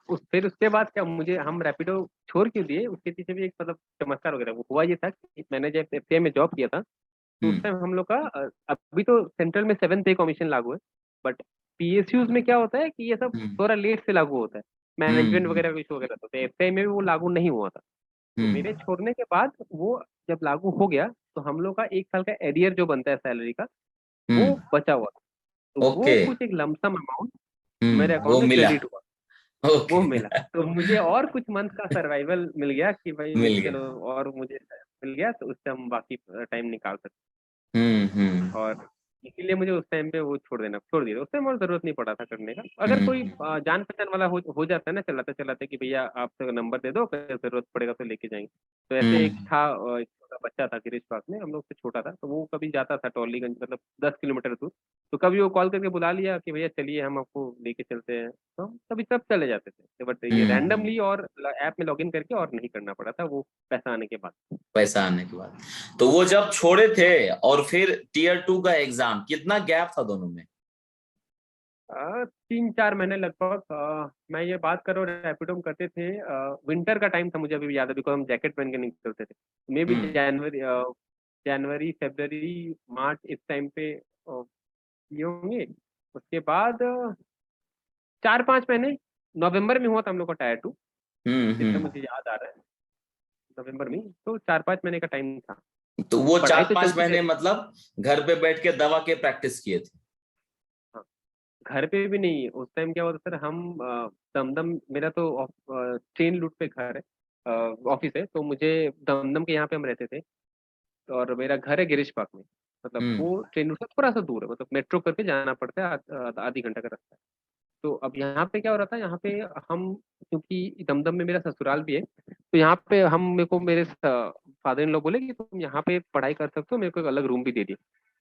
उस फिर उसके बाद क्या, मुझे हम रैपिडो छोड़ क्यों दिए, उसके पीछे भी एक मतलब चमत्कार वगैरह वो हुआ। ये था कि मैंने जब एफसीआई में जॉब किया था, तो उस हम्म, टाइम हम लोग का अभी तो सेंट्रल में 7 पे कमीशन लागू है, बट पीएसयूज में क्या होता है कि ये सब हम्म, थोड़ा लेट से लागू होता है। मैनेजमेंट हम्म, वगैरह इशू वगैरह, तो एफसीआई में भी वो लागू नहीं हुआ था। तो मेरे हम्म, छोड़ने के बाद वो जब लागू हो गया, तो हम लोग का 1 साल का एरियर जो बनता है सैलरी का, वो हम्म। बचा हुआ था। तो वो ओके। कुछ एक लमसम अमाउंट मेरे वो अकाउंट में मिला। क्रेडिट हुआ। वो ओके। मिला, तो मुझे और कुछ मंथ का सर्वाइवल मिल गया कि भाई मिल गया। चलो, और मुझे मिल गया तो उससे हम बाकी टाइम निकाल सकते हम्म, हैं। और इसीलिए मुझे उस टाइम पे वो छोड़ दिया। उस टाइम और जरूरत नहीं पड़ा था करने का। अगर कोई हम्म, जान पहचान वाला हो जाता है ना चलाते चलाते कि भैया आप तो नंबर दे दो, अगर जरूरत पड़ेगा तो लेके जाएंगे। तो ऐसे एक हम्म, था, एक छोटा बच्चा था गिरीश पार्क में, हम लोग से छोटा था, तो वो कभी जाता था टॉलीगंज, मतलब 10 किलोमीटर दूर। तो कभी वो कॉल करके बुला लिया कि भैया चलिए हम आपको लेके चलते हैं, तो हम कभी सब चले जाते थे। बट ये हम्म। रैंडमली और ऐप में लॉगिन करके और नहीं करना पड़ा था वो, पैसा आने के बाद। पैसा आने के बाद। तो वो जब छोड़े थे और फिर टीयर 2 का एग्जाम, कितना गैप था दोनों में? 3-4 महीने लगभग। मैं ये बात करूँ, रैपिडो में करते थे, विंटर का टाइम था, मुझे अभी भी याद है, बिकॉज हम जैकेट पहन के निकलते थे। मे बी हम्म, जनवरी फरवरी मार्च इस टाइम पे ये होंगे। उसके बाद 4-5 महीने नवंबर में हुआ था हम लोग का टायर 2, हम्म, जितना मुझे याद आ रहा है। नवंबर में, तो 4-5 महीने का टाइम था। तो वो चार पढ़ाई तो पांच चलती महीने रहती। मतलब घर पे बैठ के दवा के प्रैक्टिस किए थे? हाँ, घर पे भी नहीं। उस टाइम क्या हुआ था सर, हम दमदम, मेरा तो ट्रेन लूट पे घर है, ऑफिस है, तो मुझे दमदम के यहाँ पे हम रहते थे। और मेरा घर है गिरीश पार्क में, मतलब हम्म, वो ट्रेन रूट से थोड़ा सा दूर है, मतलब मेट्रो करके जाना पड़ता है, आधी घंटा का रास्ता है। तो अब यहाँ पे क्या हो रहा था, यहाँ पे हम, क्योंकि दमदम में मेरा ससुराल भी है, तो यहाँ पे हम, मेरे को मेरे फादर इन लॉ बोले कि तुम यहाँ पे पढ़ाई कर सकते हो, मेरे को एक अलग रूम भी दे दिया।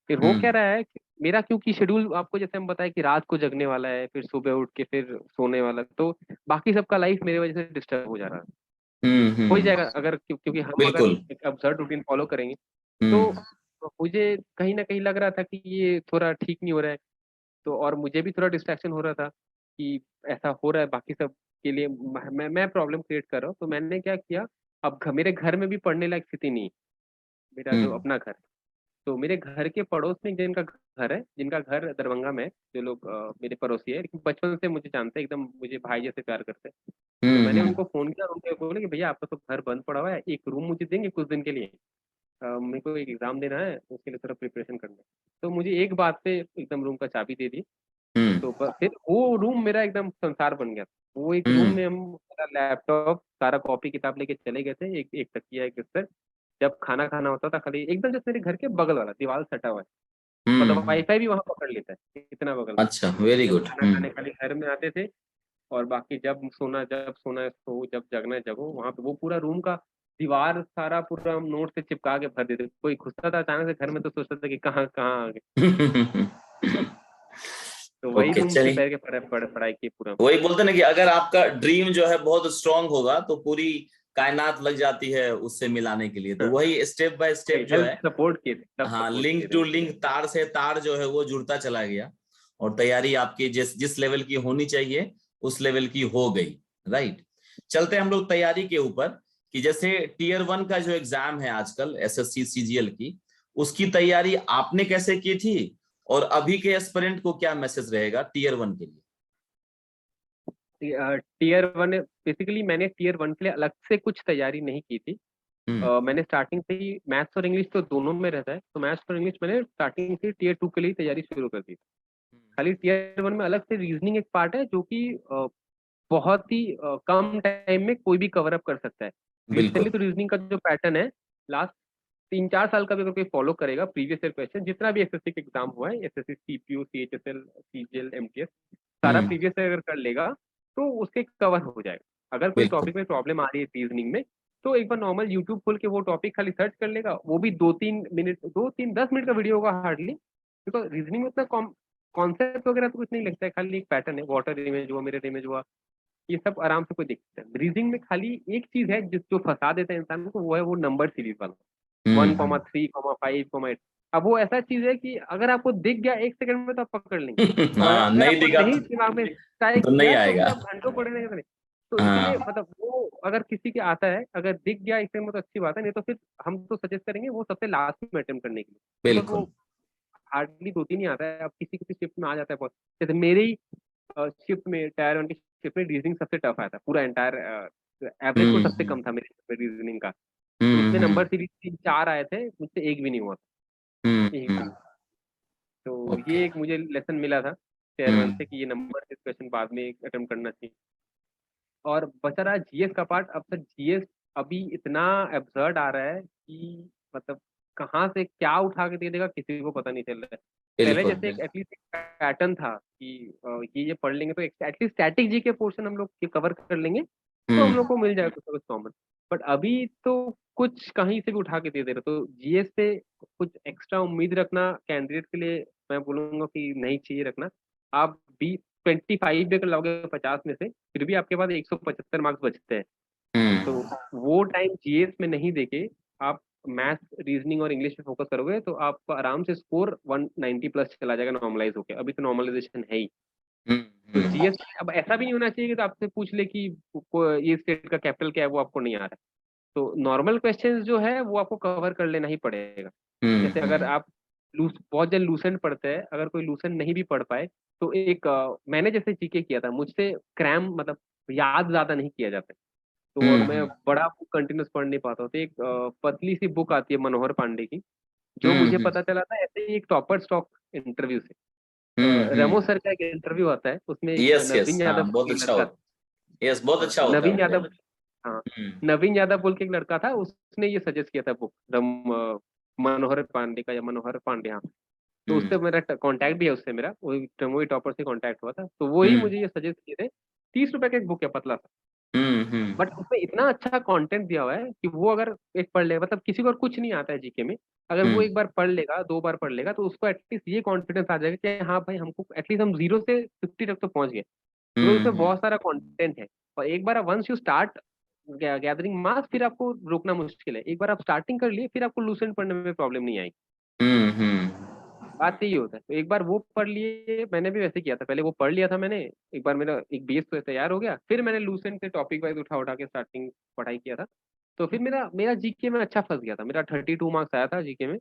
फिर हो क्या हम्म, रहा है कि मेरा, क्योंकि शेड्यूल आपको जैसे हम बताया कि रात को जगने वाला है, फिर सुबह उठ के फिर सोने वाला है, तो बाकी सबका लाइफ मेरे वजह से डिस्टर्ब हो जा रहा है। हम्म, हो ही जाएगा अगर, क्योंकि हम अगर बिल्कुल। एक अब्सर्ड रूटीन फॉलो करेंगे, तो हम्म, मुझे कहीं ना कहीं लग रहा था कि ये थोड़ा ठीक नहीं हो रहा है। तो और मुझे भी थोड़ा डिस्ट्रैक्शन हो रहा था कि ऐसा हो रहा है बाकी सब के लिए, मैं प्रॉब्लम क्रिएट कर रहा हूँ। तो मैंने क्या किया, अब मेरे घर में भी पढ़ने लायक स्थिति नहीं है, मेरा जो हम्म, अपना घर। तो मेरे घर के पड़ोस में जिनका घर है, जिनका घर दरभंगा में है, जो लोग मेरे पड़ोसी है, लेकिन बचपन से मुझे जानते हैं, एकदम मुझे भाई जैसे प्यार करते हैं। तो हम्म, मैंने उनको फोन किया और उनको बोला कि भैया आपका तो घर बंद पड़ा हुआ है, एक रूम मुझे देंगे कुछ दिन के लिए, मेरे को एक एग्जाम देना है, तो उसके लिए थोड़ा प्रिपरेशन करना है। तो मुझे एक बात पे एकदम रूम का चाबी दे दी। हम्म, तो फिर वो रूम मेरा एकदम संसार बन गया। वो एक रूम हम्म, में हम, मेरा लैपटॉप, सारा कॉपी किताब लेके चले गए थे, एक एक तकिया, एक बिस्तर, जब खाना खाना होता था खाली एकदम जैसे मेरे घर के बगल वाला दीवार सटा हुआ है, मतलब वाईफाई भी वहाँ पकड़ लेता है, इतना बगल में। अच्छा, वेरी जब गुड। खाना खाने खाली घर में आते थे, और बाकी जब सोना है सो, जब जगना है जगो। वहाँ पे वो पूरा रूम का दीवार सारा पूरा हम नोट से चिपका के भर देते। कोई घुसता था अचानक से घर में तो सोचता था कि कहाँ कहाँ आ गए। तो वही ओके, रूम से चलिए। बैठ के पढ़ाई की पूरा। वही बोलते ना कि अगर आपका ड्रीम जो है बहुत स्ट्रांग होगा तो पूरी कायनात लग जाती है उससे मिलाने के लिए। तो हाँ, वही स्टेप बाय स्टेप जो हेल्प है, सपोर्ट किए थे, सब हाँ, सपोर्ट लिंक किए थे टू मुझे। लिंक, तार से तार जो है वो जुड़ता चला गया, और तैयारी आपकी जिस जिस लेवल की होनी चाहिए उस लेवल की हो गई। राइट। चलते हैं हम लोग तैयारी के ऊपर, कि जैसे टीयर 1 का जो एग्जाम है आजकल एसएससी सीजीएल की, उसकी तैयारी आपने कैसे की थी, और अभी के एस्पिरेंट को क्या मैसेज रहेगा टीयर 1 के लिए? टीयर वन बेसिकली मैंने टीयर वन के लिए अलग से कुछ तैयारी नहीं की थी। हम्म। मैंने स्टार्टिंग से ही मैथ्स और इंग्लिश तो दोनों में रहता है, तो मैथ्स और इंग्लिश मैंने स्टार्टिंग से टीयर टू के लिए तैयारी शुरू कर दी। खाली टीयर वन में अलग से रीजनिंग एक पार्ट है जो कि बहुत ही कम टाइम में कोई भी कवर अप कर सकता है। बिल्कुल। रिसेंटली तो रीजनिंग का जो पैटर्न है लास्ट 3-4 साल का भी अगर कोई फॉलो करेगा, प्रीवियस ईयर क्वेश्चन जितना भी एसएससी के एग्जाम हुआ है, SSC CPU CHSL CGL MTS, सारा हम्म। प्रीवियस ईयर अगर कर लेगा तो उसके कवर हो जाएगा। अगर कोई बिल्कुल। टॉपिक में प्रॉब्लम आ रही है रीजनिंग में, तो एक बार नॉर्मल यूट्यूब खोल के वो टॉपिक खाली सर्च कर लेगा, वो भी 2-3 मिनट, 2-3-10 मिनट का वीडियो होगा हार्डली। बिकॉज रीजनिंग में उतना कॉन्सेप्ट वगैरह तो कुछ नहीं लगता है, खाली एक पैटर्न है, वाटर इमेज हुआ, मिरर इमेज हुआ, ये सब आराम से कोई देखता है। रीजनिंग में खाली एक चीज है जिस जो फंसा देता है इंसान को, वो है वो नंबर सीरीज वाला, one hmm. Comma three comma five comma eight. अब वो ऐसा चीज है कि अगर आपको दिख गया 1 सेकंड में तो आप पकड़ लेंगे, और हाँ, अगर नहीं आपको दिखा नहीं दिमाग में स्ट्राइक तो नहीं किया तो आएगा। फिर आप घंटों पढ़ने का नहीं। तो इसीलिए हाँ, मतलब वो अगर किसी के आता है, अगर दिख गया 1 सेकंड में तो अच्छी बात है, नहीं तो फिर हम तो सजेस्ट करेंगे वो सबसे लास्ट में अटेम्प्ट करने के लिए, बिकॉज वो बिल्कुल। हार्डली 2-3 ही आता है। अब किसी किसी शिफ्ट में आ जाता है बहुत, जैसे मेरे ही शिफ्ट में, टायर वन की शिफ्ट में रीजनिंग सबसे टफ आया था पूरा एंटायर। एवरेज तो सबसे हम्म। कम था मेरे शिफ्ट में रीजनिंग का, तो हम्म। उसमें नंबर हम्म। सीरीज 3-4 आए थे, मुझसे एक भी नहीं हुआ था, एक भी। हम्म। तो ओके। ये एक मुझे लेसन मिला था टायर वन हम्म। से कि ये नंबर डिस्कशन बाद में अटेम्प्ट करना चाहिए। और बचा रहा जीएस का पार्ट। अब सर जीएस अभी इतना एब्सर्ड आ रहा है कि मतलब कहाँ से क्या उठा के दे देगा किसी को पता नहीं चल रहा है। पहले बिल्कुल जैसे एक बिल्कुल। एटलीस्ट पैटर्न था कि ये पढ़ लेंगे तो एटलीस्ट स्टैटिक जी के पोर्शन हम लोग ये कवर कर लेंगे, तो हम हम्म। लोग को मिल जाएगा कुछ ना कुछ कॉमन। बट अभी तो कुछ कहीं से भी उठा के दे दे रहे, तो जीएस से कुछ एक्स्ट्रा उम्मीद रखना कैंडिडेट के लिए मैं बोलूंगा कि नहीं चाहिए रखना। आप 25 भी अगर लाओगे 50 में से, फिर भी आपके पास 175 मार्क्स बचते हैं। तो हम्म। वो टाइम जीएस में नहीं देके आप मैथ्स रीजनिंग और इंग्लिश पे फोकस करोगे तो आपका आराम से स्कोर 190 प्लस चला जाएगा नॉर्मलाइज होके। अभी तो नॉर्मलाइजेशन है ही। तो हम्म। जीएस अब ऐसा भी नहीं होना चाहिए कि तो आपसे पूछ ले कि ये स्टेट का कैपिटल क्या है, वो आपको नहीं आ रहा है। तो नॉर्मल क्वेश्चंस जो है वो आपको कवर कर लेना ही पड़ेगा। जैसे अगर हम्म। आप बहुत जन लूसेंट पढ़ते हैं, अगर कोई लूसेंट नहीं भी पढ़ पाए तो एक मैंने जैसे जीके किया था, मुझसे क्रैम मतलब याद ज्यादा नहीं किया जाता है। तो और मैं हम्म। बड़ा बुक कंटिन्यूस पढ़ नहीं पाता हूँ, तो एक पतली सी बुक आती है मनोहर पांडे की, जो मुझे हम्म। पता चला था ऐसे ही एक टॉपर स्टॉक इंटरव्यू से। हम्म। रेमो सर का एक इंटरव्यू आता है, उसमें एक यस यस, नवीन हाँ, यादव बहुत एक अच्छा लड़का था। होता। यस, बहुत अच्छा होता है नवीन वो। यादव, हाँ, हम्म। नवीन यादव बोल के एक लड़का था, उसने ये सजेस्ट किया था बुक मनोहर पांडे का, या मनोहर पांडे, हाँ। तो हम्म। उससे मेरा कांटेक्ट भी है उससे, मेरा वही टॉपर से कांटेक्ट हुआ था, तो वही हम्म। मुझे ये सजेस्ट किए थे। 30 रुपए का एक बुक है, पतला सा, हम्म। बट उसमें इतना अच्छा कंटेंट दिया हुआ है कि वो अगर एक पढ़ ले, मतलब किसी को और कुछ नहीं आता है जीके में, अगर वो हम्म। एक बार पढ़ लेगा, 2 बार पढ़ लेगा, तो उसको एटलीस्ट ये कॉन्फिडेंस आ जाएगा कि हाँ भाई हमको एटलीस्ट हम 0 से 50 तक तो पहुंच गए। तो उसमें हम्म। बहुत सारा कंटेंट है। और एक बार वंस यू स्टार्ट गैदरिंग मास, फिर आपको रोकना मुश्किल है। एक बार आप स्टार्टिंग कर लिए, फिर आपको लूसेंट पढ़ने में प्रॉब्लम नहीं आएगी। हम्म। बात यही होता है। तो एक बार वो पढ़ लिए, मैंने भी वैसे किया था, पहले वो पढ़ लिया था मैंने, एक बार मेरा एक बेस तो तैयार हो गया, फिर मैंने लूसेंट से टॉपिक वाइज उठा उठा के स्टार्टिंग पढ़ाई किया था। तो फिर मेरा मेरा जीके में अच्छा फंस गया था, मेरा 32 मार्क्स आया था जीके में।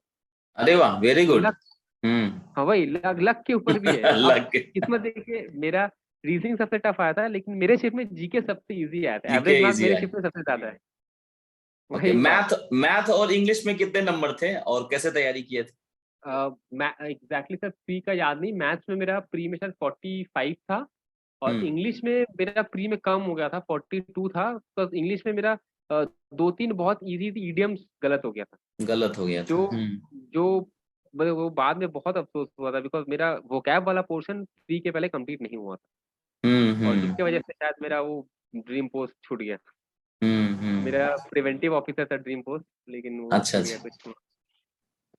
अरे वाह, वेरी गुड। लक, हम्म। हाँ वही लक, लक के ऊपर भी है। अब लग गए। किस्मत देखिए, मेरा रीजनिंग सबसे टफ आया था, लेकिन मेरे शिफ्ट में जीके सबसे इजी आया था, जीके एवरेज मार्क्स इजी मेरे है। शिफ्ट में सबसे ज्यादा है। ओके, वही बात मैथ मैथ और इंग्लिश में कितने नंबर थे और कैसे तैयारी किए थे? मैं एग्जैक्टली सर प्री का याद नहीं, मैथ्स में मेरा प्री में शायद 45 था, और हम्म। इंग्लिश में मेरा प्री में कम हो गया था, 42 था। तो इंग्लिश में मेरा 2-3 बहुत इजी इडियम्स गलत हो गया था, गलत हो गया था। जो जो मतलब वो बाद में बहुत अफसोस हुआ था, बिकॉज मेरा वोकैब वाला पोर्शन प्री के पहले कंप्लीट नहीं हुआ था, और जिसकी वजह से शायद मेरा वो ड्रीम पोस्ट छूट गया। मेरा प्रिवेंटिव ऑफिसर था ड्रीम पोस्ट, लेकिन वो अच्छा छूट गया अच्छा। कुछ।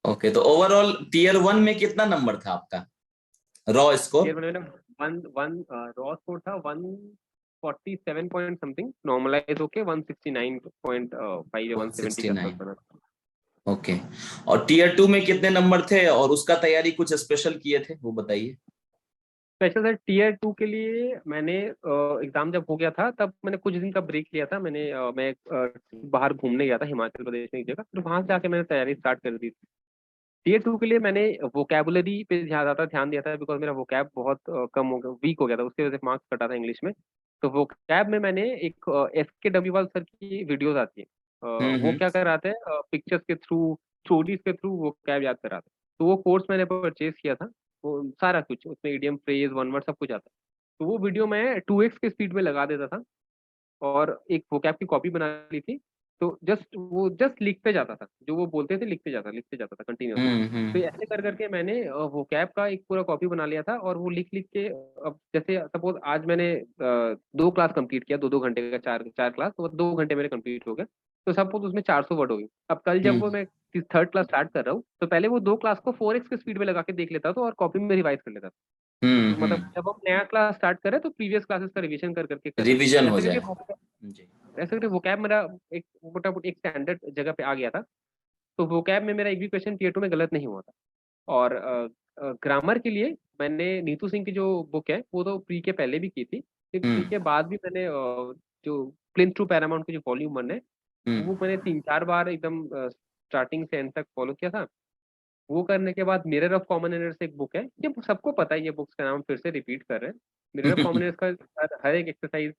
ओके, तो ओवरऑल टीयर 1 में कितना नंबर था आपका रॉ स्कोर? ईयर मैंने वन वन रॉ स्कोर था 147 पॉइंट समथिंग, नॉर्मलाइज होके 169.5 या 170 के आसपास 169। बना। ओके, और टीयर 2 में कितने नंबर थे और उसका तैयारी कुछ स्पेशल किए थे वो बताइए। स्पेशल सर टीयर 2 के लिए मैंने एग्जाम जब हो गया था तब मैंने कुछ दिन का ब्रेक लिया था। मैं बाहर घूमने गया था हिमाचल प्रदेश में एक जगह, फिर वहां से आके मैंने तैयारी स्टार्ट कर दी थी। टीयर 2 के लिए मैंने वोकेबुलरी पे ज्यादा ध्यान दिया था, बिकॉज मेरा वोकैब बहुत कम हो गया, वीक हो गया था, उसकी वजह से मार्क्स कटा था इंग्लिश में। तो वोकैब में मैंने एक SK डबीवाल सर की वीडियोज आती है, वो क्या कराते हैं, पिक्चर्स के थ्रू, स्टोरीज के थ्रू वोकैब याद कराते हैं। तो वो कोर्स मैंने परचेज किया था, वो सारा कुछ उसमें इडियम, फ्रेज, वन वर्ड सब कुछ आता है। तो वो वीडियो मैं 2x के स्पीड में लगा देता था, और एक वोकैब की कॉपी बना ली थी। तो जस्ट लिखते जाता था, जो वो बोलते थे लिखते जाता था कंटिन्यूअसली। तो ऐसे कर करके मैंने वोकैब का एक पूरा कॉपी बना लिया था, और वो लिख लिख के, अब जैसे सपोज आज मैंने 2 क्लास कंप्लीट किया, 2-2 घंटे का, चार चार क्लास, तो 2 घंटे मेरे कंप्लीट हो गए। तो सपोज उसमें 400 वर्ड हो गई। अब कल जब वो मैं थर्ड क्लास स्टार्ट कर रहा हूँ, तो पहले वो 2 क्लास को 4x के स्पीड में लगा के देख लेता था, और कॉपी में रिवाइज कर लेता था। तो मतलब जब हम नया क्लास स्टार्ट करें तो प्रीवियस क्लासेस का रिवीजन कर करके करें। रिवीजन हो ऐसे करके जाए। जी। ऐसे करके वोकैब मेरा एक मोटामोटी एक स्टैंडर्ड जगह पे आ गया था। तो वोकैब में मेरा एक भी क्वेश्चन टीयर 2 में गलत नहीं हुआ था। और ग्रामर के लिए मैंने नीतू सिंह की जो बुक है वो तो प्री के पहले भी की थी, फिर प्री के बाद भी मैंने जो प्लिंथ टू पैरामाउंट की जो वॉल्यूम 1 है, वो मैंने 3-4 बार एकदम स्टार्टिंग से एंड तक फॉलो किया था। वो करने के बाद मिरर ऑफ कॉमन एरर्स एक बुक है, ये सबको पता है, ये बुक्स का नाम फिर से रिपीट कर रहे हैं। मिरर ऑफ कॉमन एरर्स का हर एक एक्सरसाइज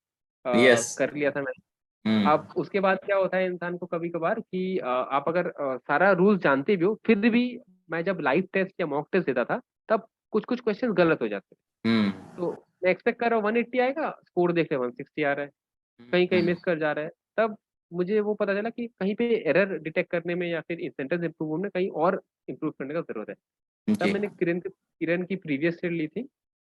यस। कर लिया था मैंने। अब उसके बाद क्या होता है इंसान को कभी कभार कि आप अगर सारा रूल्स जानते भी हो, फिर भी मैं जब लाइव टेस्ट या मॉक टेस्ट देता था, तब कुछ कुछ क्वेश्चन गलत हो जाते हैं। तो मैं एक्सपेक्ट कर रहा हूँ 180 आएगा, स्कोर देख रहे 160 आ रहा है, कहीं कहीं मिस कर जा रहा है। तब मुझे वो पता चला कि कहीं पे एरर डिटेक्ट करने में या फिर सेंटेंस इंप्रूवमेंट में कहीं और इम्प्रूव करने का जरूरत है। तब जी। मैंने किरण की प्रीवियस ईयर ली थी,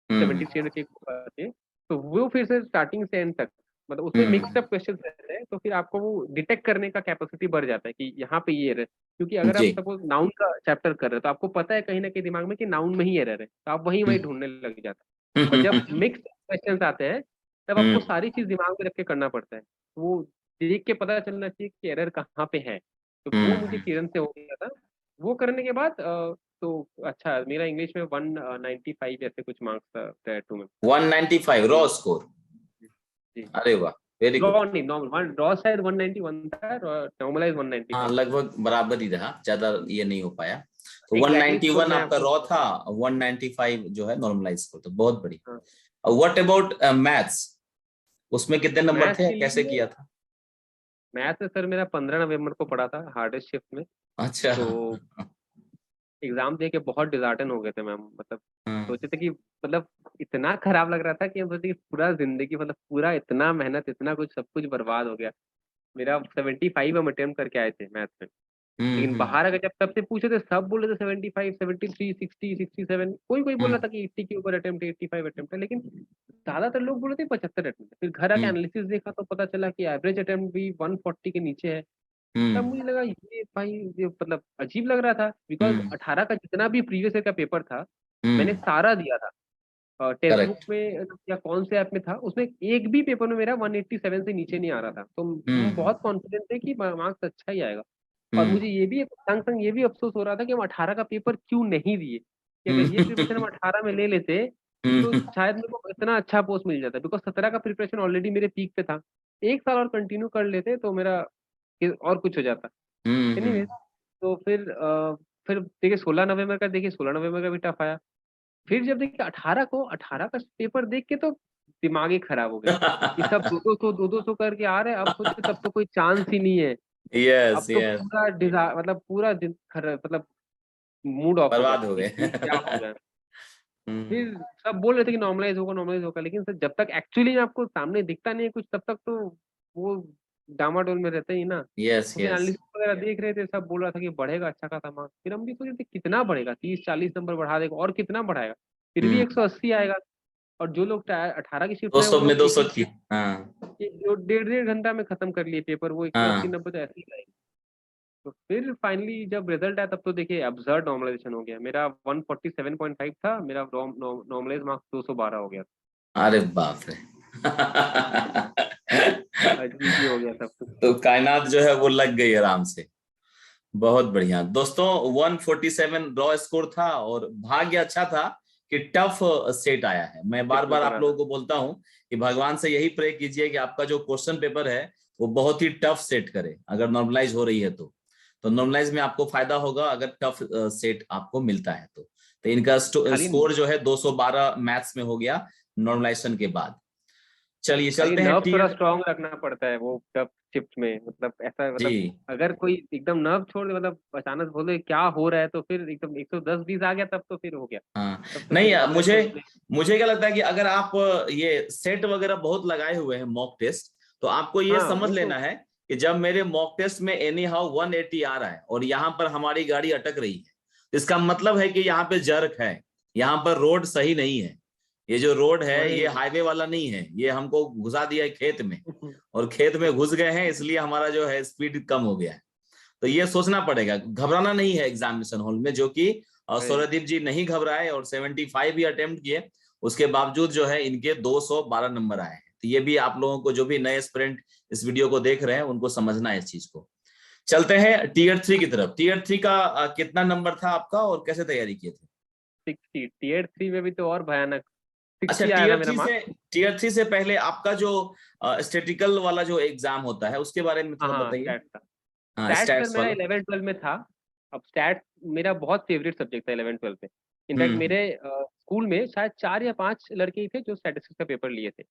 70 स्टैंडर्ड की थे। तो वो फिर से स्टार्टिंग से एंड तक, मतलब उसमें मिक्सड अप क्वेश्चन रहते हैं, तो फिर आपको वो डिटेक्ट करने का कैपेसिटी बढ़ जाता है कि यहाँ पे ये एरर। क्योंकि अगर आप जी। सपोज नाउन का चैप्टर कर रहे हो, तो आपको पता है कहीं ना कहीं दिमाग में कि नाउन में ही एरर है, तो आप वहीं वहीं ढूंढने लग जाते हैं। और जब मिक्स क्वेश्चन आते हैं, तब आपको सारी चीज दिमाग में रख के करना पड़ता है। वो देख के पता चलना चाहिए कि एरर कहाँ पे है। तो वो मुझे किरण से हो गया था। वो करने के बाद तो अच्छा मेरा इंग्लिश में 195 ऐसे कुछ मार्क्स था टीयर 2 में। 195 रॉ तो स्कोर? जी, अरे वाह, वेरी रॉ गुड। नहीं, नॉर्मल वन, रॉ शायद 191 था, नॉर्मलाइज हाँ, 195। लगभग बराबर ही रहा, ज्यादा ये नहीं हो पाया। तो एग्जैक्टली स्कोर 191 मैं आपका आपको रॉ था, 195 जो है नॉर्मलाइज स्कोर, तो बहुत हाँ। बढ़िया। व्हाट अबाउट मैथ्स, उसमें कितने नंबर मैथ थे, के कैसे लिए, किया था? मैथ सर मेरा 15 नवंबर को पड़ा था हार्डेस्ट शिफ्ट में। अच्छा। तो एग्जाम दे के बहुत डिसहार्टन हो गए थे मैम, मतलब सोचे थे कि मतलब इतना खराब लग रहा था कि हम सोचे कि पूरा जिंदगी, मतलब पूरा इतना मेहनत, इतना कुछ, सब कुछ बर्बाद हो गया। मेरा 75 हम अटेम्प्ट करके आए थे मैथ में। लेकिन बाहर अगर जब सबसे पूछे थे, सब बोल रहे थे 75, 73, 60, 67, कोई कोई बोल रहा था कि 80 के ऊपर अटेम्प्ट, 85 अटेम्प्ट है, लेकिन ज्यादातर लोग बोल रहे थे 75 अटेम्प्ट। फिर घर आके एनालिसिस देखा तो पता चला कि एवरेज अटेम्प्ट भी 140 के नीचे है। तब मुझे लगा ये भाई, ये मतलब अजीब लग रहा था, बिकॉज 18 का जितना भी प्रीवियस ईयर का पेपर था मैंने सारा दिया था। Text book correct. में या कौन से ऐप में था, उसमें एक भी पेपर में मेरा 187 से नीचे नहीं आ रहा था। तो हम बहुत कॉन्फिडेंट थे कि मार्क्स अच्छा ही आएगा। और मुझे ये भी संग संग ये भी अफसोस हो रहा था कि हम 18 का पेपर क्यों नहीं दिए, कि अगर ये प्रिपरेशन हम 18 में ले लेते तो शायद मेरे को इतना अच्छा पोस्ट मिल जाता, बिकॉज 17 का प्रिपरेशन ऑलरेडी मेरे पीक पे था। एक साल और कंटिन्यू कर लेते तो मेरा और कुछ हो जाता। एनीवेज, तो फिर देखिए 16 नवंबर का, देखिए 16 नवंबर का भी टफ आया। फिर जब देखिए 18 का पेपर देख के तो दिमाग ही खराब हो गया कि सब 200 करके आ रहे हैं। अब सोचे तब तो कोई चांस ही नहीं है। यस अब तो यस। पूरा मतलब पूरा मतलब मूड ऑफ हो गया बर्बाद था हो कि गए। ये क्या हो गया। फिर सब बोल रहे थे कि नॉर्मलाइज होगा, नॉर्मलाइज होगा, लेकिन सर जब तक एक्चुअली में आपको सामने दिखता नहीं है कुछ, तब तक तो वो डामाडोल में रहते ही ना, यस तो फिर यस। एनालिसिस वगैरह देख रहे थे, सब बोल रहा था कि बढ़ेगा अच्छा खासा मार्क्स। फिर हम भी सोचे थे कितना बढ़ेगा, 30-40 नंबर बढ़ा देगा और कितना बढ़ाएगा, फिर भी हम्म। 180 आएगा। और जो लोग 18 की शिफ्ट दो में है, सौ वो में लोग दो एक सौ एक की। हाँ जो 1.5-1.5 घंटा में खत्म कर लिए पेपर, वो 180 हाँ। 90 तो ऐसे ही जाएगा। तो फिर फाइनली जब रिजल्ट आया तब तो देखिए अब्सर्ड नॉर्मलाइजेशन हो गया। मेरा 147.5 था, मेरा नॉर्मलाइज मार्क्स 212 हो गया। अरे बाप रे। अजीब ही हो गया सब कुछ। तो कायनात जो है वो लग गई आराम से। बहुत बढ़िया दोस्तों, 147 रॉ स्कोर था और भाग्य अच्छा था कि टफ सेट आया है। मैं बार टेस्ट बार पेपर आप आया था। लोगों को बोलता हूं कि भगवान से यही प्रे कीजिए कि आपका जो क्वेश्चन पेपर है वो बहुत ही टफ सेट करे, अगर नॉर्मलाइज हो रही है तो नॉर्मलाइज में आपको फायदा होगा अगर टफ सेट आपको मिलता है तो इनका खाली स्कोर जो है 212 मैथ्स में हो गया नॉर्मलाइजेशन के बाद। चलिए खाली चलते हैं नर्व थोड़ा टीयर। स्ट्रांग रखना पड़ता है वो टफ शिफ्ट में, मतलब ऐसा, जी। मतलब अगर कोई एकदम नर्व छोड़ दे, मतलब अचानक बोले क्या हो रहा है, तो फिर एकदम 110-20 आ गया, तब तो फिर हो गया। हाँ। तब तो नहीं फिर नॉर्मलाइज मुझे तो मुझे क्या लगता है कि अगर आप ये सेट वगैरह बहुत लगाए हुए हैं मॉक टेस्ट, तो आपको ये हाँ समझ वो तो लेना है कि जब मेरे मॉक टेस्ट में एनी हाउ 180 आ रहा है और यहाँ पर हमारी गाड़ी अटक रही है, तो इसका मतलब है कि यहाँ पे जर्क है, यहाँ पर रोड सही नहीं है। ये जो रोड है वही। ये हाईवे वाला नहीं है, ये हमको घुसा दिया है खेत में, और खेत में घुस गए हैं इसलिए हमारा जो है स्पीड कम हो गया है। तो ये सोचना पड़ेगा, घबराना नहीं है एग्जामिनेशन हॉल में, जो कि वही। सौरदीप जी नहीं घबराए और 75 भी अटेम्प्ट किए, उसके बावजूद जो है इनके 212 नंबर आए हैं। तो ये भी आप लोगों को, जो भी नए एस्पिरेंट इस वीडियो को देख रहे हैं, उनको समझना है इस चीज को। चलते हैं टीयर 3 की तरफ। टीयर 3 का कितना नंबर था आपका और कैसे तैयारी किए थे? 60 टीयर 3 में भी तो और भयानक, अच्छा, 60 आया था टीयर मेरा थ्री से मार्क्स। पहले आपका जो स्टेटिकल वाला जो एग्जाम होता है उसके बारे में हाँ थोड़ा हाँ, बताइए। स्टैट्स था। हाँ, स्टैट्स सर स्टैट्स मेरा वाला। 11-12 में था। अब स्टैट्स मेरा बहुत फेवरेट सब्जेक्ट था 11-12 में। इनफैक्ट हम्म मेरे स्कूल में शायद 4 या 5 लड़के ही थे जो स्टैटिस्टिक्स का पेपर लिए थे।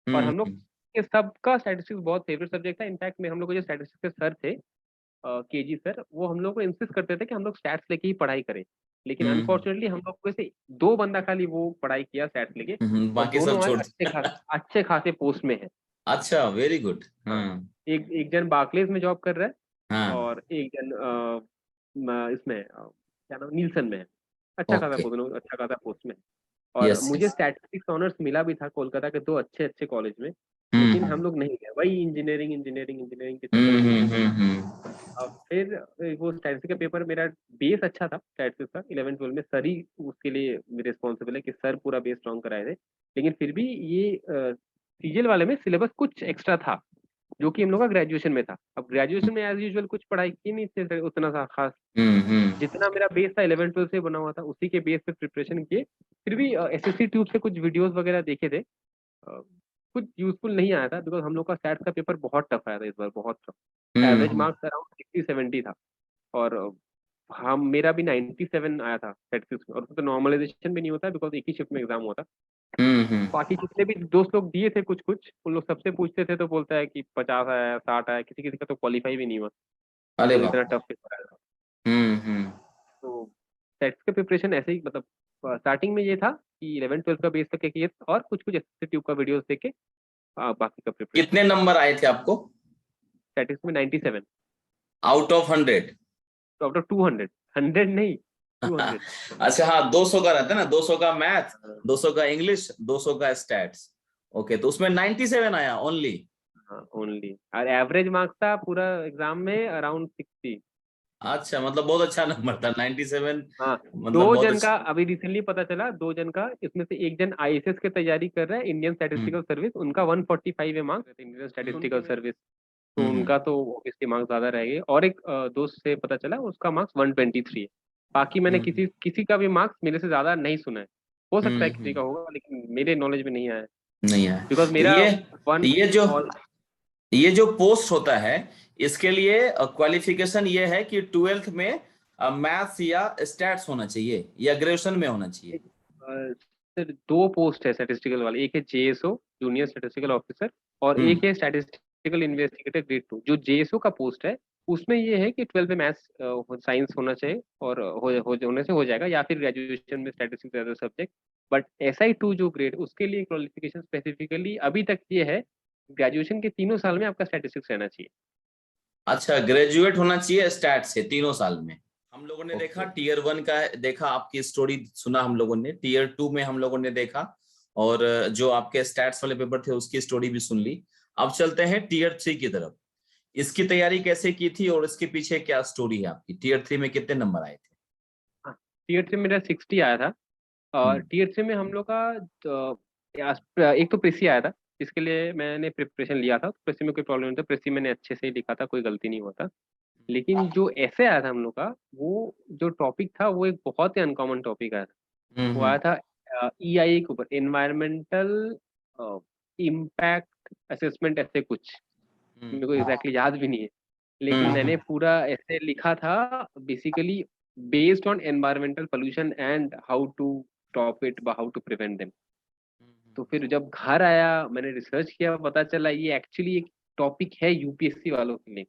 और हम लोग हम्म के सबका स्टैटिस्टिक्स बहुत फेवरेट सब्जेक्ट था। इनफैक्ट में हम लोग को जो स्टैटिस्टिक्स के सर थे, केजी सर, वो हम लोग को इंसिस्ट करते थे कि हम लोग स्टैट्स लेके ही पढ़ाई करें। लेकिन हम्म अनफॉर्चुनेटली हम लोग को से 2 बंदा खाली वो पढ़ाई किया स्टैट्स लेके, और बाकी सब दोनों आज छोड़। अच्छे खासे पोस्ट में है। अच्छा, वेरी गुड। हाँ, हाँ एक एक जन बार्कलेज में जॉब कर रहा है, हाँ। और एक जन इसमें क्या नाम, नीलसन में है। अच्छा खासा ओके। दोनों अच्छा खासा पोस्ट में है। और यस मुझे यस। स्टैटिस्टिक्स ऑनर्स मिला भी था कोलकाता के 2 अच्छे कॉलेज में, लेकिन हम हम्म लोग नहीं गए, वही इंजीनियरिंग इंजीनियरिंग इंजीनियरिंग के चक्कर में हम लोग नहीं। अब फिर वो स्टैटिस्टिक्स का पेपर, मेरा बेस अच्छा था स्टैटिस्टिक्स का 11-12 में। सर ही उसके लिए रिस्पॉन्सिबल है कि सर पूरा बेस स्ट्रॉन्ग कराए थे। लेकिन फिर भी ये सीजीएल वाले में सिलेबस कुछ एक्स्ट्रा था, जो कि हम लोग का ग्रेजुएशन में था। अब ग्रेजुएशन में एज यूजुअल कुछ पढ़ाई की नहीं थी उतना सा खास। हम्म। जितना मेरा बेस था 11-12 से बना हुआ था, उसी के बेस पे प्रिपरेशन किए। फिर भी एसएससी ट्यूब से कुछ वीडियोस वगैरह देखे थे। कुछ यूजफुल नहीं आया था, बिकॉज हम लोग का स्टैट्स का पेपर बहुत टफ आया था इस बार, बहुत टफ। एवरेज हम्म मार्क्स अराउंड 60-70 था। और हम मेरा भी 97 आया था स्टैटिस्टिक्स में, और उसमें तो नॉर्मलाइजेशन भी नहीं होता बिकॉज एक ही शिफ्ट में एग्जाम हुआ था। हम्म। बाकी जितने भी दोस्त लोग दिए थे कुछ कुछ, उन लोग सबसे पूछते थे तो बोलता है कि 50 आया, 60 आया, किसी किसी का तो क्वालिफाई भी नहीं हुआ, अरे बिकॉज बाप इतना रे। टफ पेपर आया था। हम्म। तो सेट्स का प्रिपरेशन ऐसे ही, मतलब स्टार्टिंग में ये था कि 11-12 का बेस तक किए, और कुछ कुछ एसएससी ट्यूब का वीडियोस देख के बाकी का प्रिपरेशन कितने किया। नंबर आए थे आपको स्टैटिस्टिक्स में 97, आउट ऑफ 100? तो आउट ऑफ 200, 100 नहीं, 200। अच्छा हाँ, 200 का रहता है ना, 200 का मैथ, 200 का इंग्लिश, 200 का स्टैट्स। ओके, तो उसमें 97 आया ओनली? हाँ ओनली, और एवरेज मार्क्स था पूरा एग्जाम में अराउंड 60। अच्छा, मतलब बहुत अच्छा नंबर था 97। हाँ, मतलब दो बहुत जन का अच्छा। अभी रिसेंटली पता चला, 2 जन का, इसमें से एक जन आईएएस की तैयारी कर रहा है, इंडियन हम्म स्टैटिस्टिकल सर्विस, उनका 145 है मार्क्स इंडियन स्टैटिस्टिकल सर्विस। तो हम्म उनका तो ऑब्वियसली मार्क्स ज्यादा रहेंगे। और एक दोस्त से पता चला उसका मार्क्स 123 है। बाकी मैंने हम्म किसी किसी का भी मार्क्स मेरे से ज्यादा नहीं सुना है। हो सकता है किसी का हम्म। होगा, लेकिन मेरे नॉलेज में नहीं आया है। नहीं है। बिकॉज तो मेरा वन ये जो ऑल ये जो पोस्ट होता है, इसके लिए क्वालिफिकेशन ये है कि 12th में मैथ्स या स्टैट्स होना चाहिए या ग्रेजुएशन में होना चाहिए? सर 2 पोस्ट है स्टैटिस्टिकल वाले, एक है जेएसओ जूनियर स्टैटिस्टिकल ऑफिसर, और हम्म एक है स्टैटिस्टिकल इन्वेस्टिगेटर ग्रेड 2। जो जेएसओ का पोस्ट है, उसमें ये है कि 12 में मैथ्स साइंस होना चाहिए, और होने से हो जाएगा, या फिर ग्रेजुएशन में statistics other subject. But SI 2 जो ग्रेड, उसके लिए क्वालिफिकेशन स्पेसिफिकली अभी तक ये है ग्रेजुएशन के 3 साल में आपका स्टैटिस्टिक्स रहना चाहिए। अच्छा, ग्रेजुएट होना चाहिए स्टैट से 3 साल में। हम लोगों ने देखा ओके। टीयर 1 का देखा, आपकी स्टोरी सुना हम लोगों ने, टीयर 2 में हम लोगों ने देखा, और जो आपके स्टैट्स वाले पेपर थे उसकी स्टोरी भी सुन ली। अब चलते हैं टीयर 3 की तरफ। इसकी तैयारी कैसे की थी और इसके पीछे क्या स्टोरी है आपकी? टीयर 3 में कितने नंबर आए थे? हाँ, टीयर 3 मेरा 60 आया था। और हम्म। टीयर 3 में हम लोग का एक तो प्रेसी आया था, जिसके लिए मैंने प्रिपरेशन लिया था। प्रेसी में कोई प्रॉब्लम नहीं था, प्रेसी मैंने अच्छे से ही लिखा था, कोई गलती नहीं हुआ था। लेकिन जो ऐसे आया था हम लोग का, वो जो टॉपिक था वो एक बहुत ही अनकॉमन टॉपिक आया था। वो आया हम्म। था EIA के ऊपर, एनवायरमेंटल इम्पैक्ट असेसमेंट, ऐसे कुछ। मेरे को एग्जैक्टली याद भी नहीं है, लेकिन मैंने हम्म। पूरा ऐसे लिखा था, basically based on environmental pollution and how to stop it, how to prevent them. तो फिर जब घर आया, मैंने रिसर्च किया, पता चला ये एक्चुअली एक टॉपिक है यूपीएससी वालों के लिए,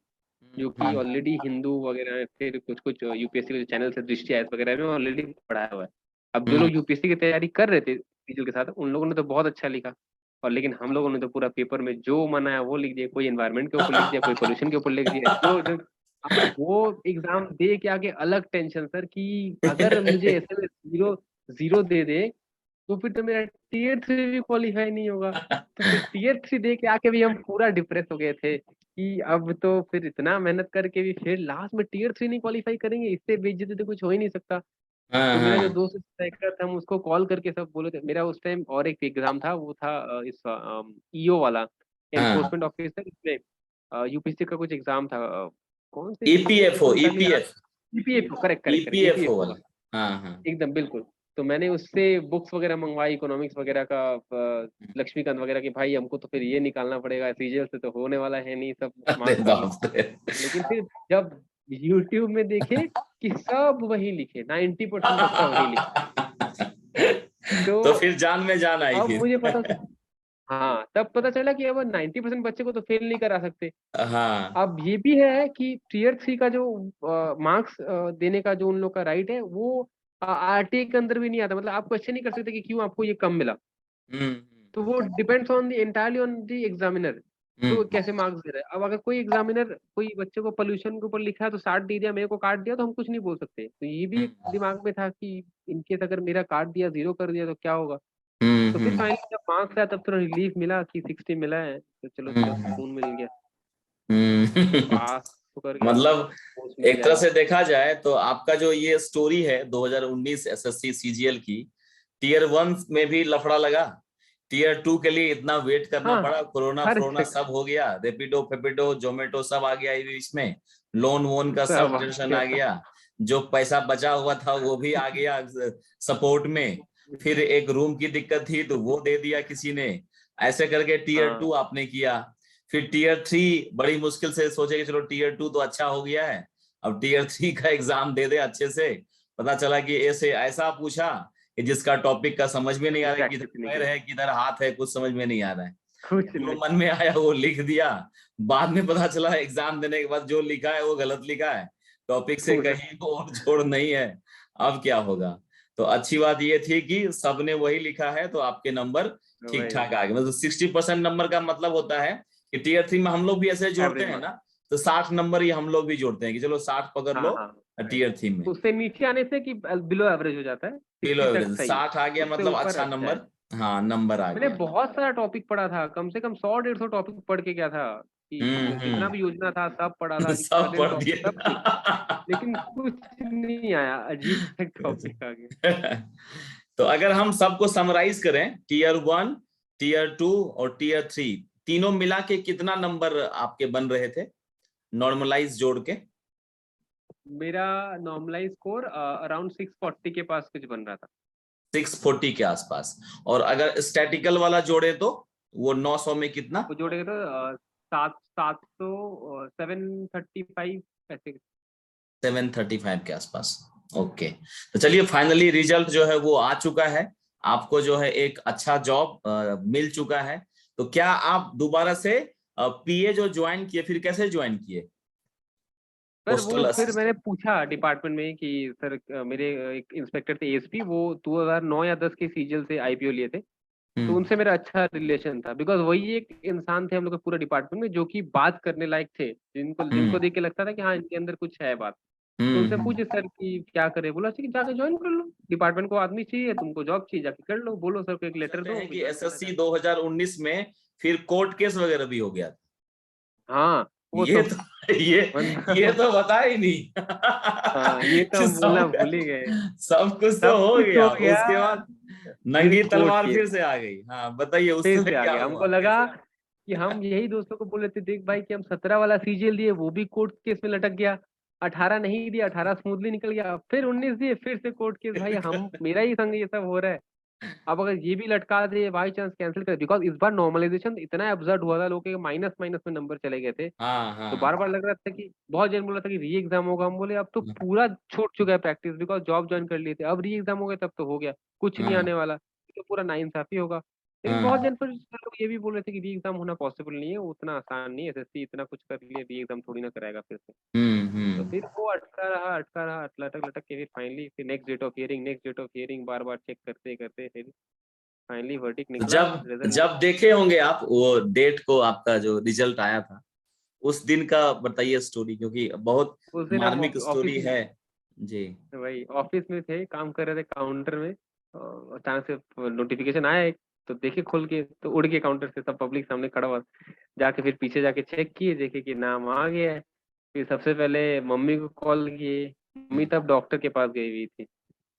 जो कि ऑलरेडी हिंदू वगैरह, फिर कुछ कुछ यूपीएससी के जो चैनल है, दृष्टि आईएएस वगैरह में ऑलरेडी पढ़ाया हुआ है। अब जो लोग यूपीएससी की तैयारी कर रहे थे सीजल के साथ, उन लोगों ने तो बहुत अच्छा लिखा। और लेकिन हम लोगों ने तो पूरा पेपर में जो मना है वो लिख दिया, कोई एनवायरनमेंट के ऊपर लिख दिया, कोई पोल्यूशन के ऊपर लिख दिया, जो अब वो एग्जाम दे के आगे अलग टेंशन सर, कि अगर मुझे ऐसे में जीरो जीरो दे दे, तो फिर तो मेरा टीयर 3 भी क्वालिफाई नहीं होगा। तो फिर टीयर 3 दे के आके भी हम पूरा डिप्रेस हो गए थे कि अब तो फिर इतना मेहनत करके भी फिर लास्ट में टीयर 3 नहीं क्वालिफाई करेंगे, इससे बेइज्जती तो कुछ हो ही नहीं सकता। हाँ तो मेरा जो हाँ दोस्त स्ट्राइकर था, हम उसको कॉल करके सब बोले थे। मेरा उस टाइम और एक एग्जाम था, वो था इस ईओ वाला, हाँ। एनफोर्समेंट ऑफिसर, इसमें यूपीएससी का कुछ एग्जाम था। कौन से एग्जाम था मेरे ईपीएफओ, को एग्जैक्टली याद। EPF, EPFO, correct correct correct, EPFO EPFO वाला। का। हाँ हाँ। एकदम बिल्कुल। तो मैंने उससे बुक्स वगैरह मंगवाई, इकोनॉमिक्स वगैरह का, लक्ष्मीकांत वगैरह की। भाई हमको तो फिर ये निकालना पड़ेगा, सीजीएल से तो होने वाला है नहीं, सब अरे मार्क्स कर लो। बाप रे। लेकिन फिर जब यूट्यूब में देखे कि सब वही लिखे, 90% बच्चा वही लिखे, तो तो फिर जान में जान आई अब फिर। मुझे पता, हाँ तब पता चला कि अब 90% बच्चे को तो फेल नहीं करा सकते। हाँ। अब ये भी है कि टीयर 3 का जो मार्क्स देने का जो उन लोग का राइट है, वो आरटीए के अंदर भी नहीं आता। मतलब आप क्वेश्चन नहीं कर सकते कि क्यों आपको ये कम मिला। हम्म। तो वो depends on the entirely on the examiner, तो हम्म। कैसे मार्क्स दे रहा है। अब अगर कोई एग्जामिनर कोई बच्चे को पोल्यूशन के ऊपर लिखा है तो 60 दे दिया, मेरे को काट दिया, तो हम कुछ नहीं बोल सकते। तो ये भी एक हम्म। दिमाग में था कि इनकेस अगर मेरा काट दिया, जीरो कर दिया, तो क्या होगा। तो फिर हम्म। फाइनली जब मार्क्स आया, तब तो रिलीफ मिला कि 60 मिला है, तो चलो थोड़ा हम्म। सुकून मिल गया। हम्म। पास तो कर गया, मतलब पोस्ट मिल एक तरह जाएगा। से देखा जाए तो आपका जो ये स्टोरी है 2019 एसएससी सीजीएल की, टीयर 1 में भी लफड़ा लगा, टीयर 2 के लिए इतना वेट करना हाँ, पड़ा, कोरोना हर फ्रोना जगह सब हो गया, रेपिडो फेपिडो जोमेटो सब आ गया इस बीच में, लोन वोन का सब सब आ टेंशन गया आ था। गया, जो पैसा बचा हुआ था वो भी आ गया सपोर्ट में, फिर एक रूम की दिक्कत थी तो वो दे दिया किसी ने, ऐसे करके टीयर 2 हाँ, आपने किया। फिर टीयर 3 बड़ी मुश्किल से सोचे कि चलो टीयर 2 तो अच्छा हो गया है, अब टीयर 3 का एग्जाम दे दे अच्छे से। पता चला कि ऐसे ऐसा पूछा कि जिसका टॉपिक का समझ में नहीं आ रहा है, किधर प्रैक्टिस नहीं पैर किया, है किधर हाथ है, कुछ समझ में नहीं आ रहा है। कुछ जो नहीं। मन में आया वो लिख दिया, बाद में पता चला एग्जाम देने के बाद जो लिखा है वो गलत लिखा है, टॉपिक से पूरा कहीं और जोड़ नहीं है। अब क्या होगा? तो अच्छी बात ये थी कि सबने वही लिखा है तो आपके नंबर ठीक वही ठाक आ गए। मतलब 60% नंबर का मतलब होता है कि टीयर 3 में हम लोग भी ऐसे जोड़ते एवरेज हैं मार्क्स। ना, तो 60 नंबर ही हम लोग भी जोड़ते हैं कि चलो 60 पकड़ हाँ लो हाँ, टीयर 3 में। उससे नीचे आने से कि बिलो एवरेज हो जाता है, बिलो 60 तक एवरेज सही है। 60 आ गया उससे मतलब ऊपर अच्छा अच्छा है। नंबर। हाँ, नंबर आ मैंने गया। बहुत सारा टॉपिक पढ़ा था, कम से कम 100-150 टॉपिक पढ़ के गया था, कि जितना भी योजना था सब पढ़ा था, सब करंट पढ़ टॉपिक सब कुछ। दिया। लेकिन कुछ नहीं आया, अजीब सा टॉपिक आ गया। तो अगर हम सबको समराइज करें, टीयर 1, टीयर 2 और टीयर 3 तीनों मिला के कितना नंबर आपके बन रहे थे नॉर्मलाइज जोड़ के? मेरा नॉर्मलाइज स्कोर अराउंड 640 के पास कुछ बन रहा था। 640 के आसपास। और अगर स्टैटिकल वाला जोड़े तो वो 900 में कितना? वो जोड़ेगा तो 735 ऐसे। 735 के आसपास। ओके। तो चलिए फाइनली रिजल्ट जो है वो आ चुका है, आपको जो है एक अच्छा जॉब मिल चुका है। तो क्या आप दोबारा से पीए जो ज्वाइन किए, फिर कैसे ज्वाइन किए? सर वो पोस्टल फिर मैंने असिस्टेंट। पूछा डिपार्टमेंट में कि सर मेरे एक इंस्पेक्टर थे एएसपी, वो 2009 या 10 के सीजल से आईपीओ लिए थे। तो उनसे मेरा अच्छा रिलेशन था, बिकॉज वही एक इंसान थे हम लोग के पूरे डिपार्टमेंट में जो कि बात करने लायक थे, जिनको जिनको देख के लगता था कि हाँ इनके अंदर कुछ है बात। तो उनसे पूछे सर कि क्या करे, बोला कि जाके ज्वाइन कर लो, डिपार्टमेंट को आदमी चाहिए, तुमको जॉब चाहिए, जाके कर लो, बोलो सर को एक लेटर कहते दो, हैं कि ज्वाइन करना एसएससी चाहते 2019 में फिर कोर्ट केस वगैरह भी हो गया था। हैं। हाँ वो ये तो तो ये ये मतलब तो बता ही नहीं। हाँ ये तो कि हम बोलना सब भूल ही गए। सब कुछ तो सब हो कुछ हो गया, गया, उसके बाद फिर नंगी कोर्ट तलवार केस फिर से आ गई। हाँ बताइए उस फिर समय से आ क्या गया। हमको हुआ। लगा कि हम यही दोस्तों को बोल रहे थे, देख भाई कि हम 17 वाला सीजीएल दिए, वो भी कोर्ट केस में लटक गया। 18 नहीं दिया, 18 स्मूथली निकल गया, फिर 19 दिए, फिर से कोर्ट केस। भाई हम मेरा ही संग ये सब हो रहा है। अब अगर ये भी लटका दे, बाई चांस कैंसिल कर, बिकॉज इस बार नॉर्मलाइजेशन इतना एब्सर्ड हुआ था, लोगों के माइनस माइनस में नंबर चले गए थे। हाँ तो हाँ बार बार लग रहा था कि बहुत जन बोल रहा था कि री एग्जाम होगा, हम बोले अब तो पूरा छूट चुका है प्रैक्टिस, बिकॉज जॉब ज्वाइन कर लिए थे, अब री एग्जाम हो गया तब तो हो गया, कुछ नहीं हाँ आने वाला, तो पूरा नाइंसाफी होगा। लेकिन बहुत हाँ। जन पर लोग ये भी बोल रहे थे कि री एग्जाम होना पॉसिबल नहीं है, उतना आसान नहीं है, एसएससी इतना कुछ कर लिए, री एग्जाम थोड़ी ना कराएगा फिर से। तो हम्म। फिर वो अटका रहा, लटक लटक के फिर फाइनली फिर नेक्स्ट डेट ऑफ हियरिंग बार बार चेक करते करते फिर फाइनली वर्डिक्ट निकला, जब रिजल्ट जब देखे होंगे आप वो डेट को, आपका जो रिजल्ट आया था उस दिन का बताइए स्टोरी, क्योंकि बहुत उस दिन हम मार्मिक ऑफिस स्टोरी में, है। जी। वही ऑफिस में थे, काम कर रहे थे काउंटर में, और अचानक से नोटिफिकेशन आया एक, तो देखे खोल के, तो उड़ के काउंटर से, सब पब्लिक सामने खड़ा हुआ, जाके फिर पीछे जाके चेक किए, देखे कि नाम आ गया है। फिर सबसे पहले मम्मी को कॉल किए, मम्मी तब डॉक्टर के पास गई हुई थी।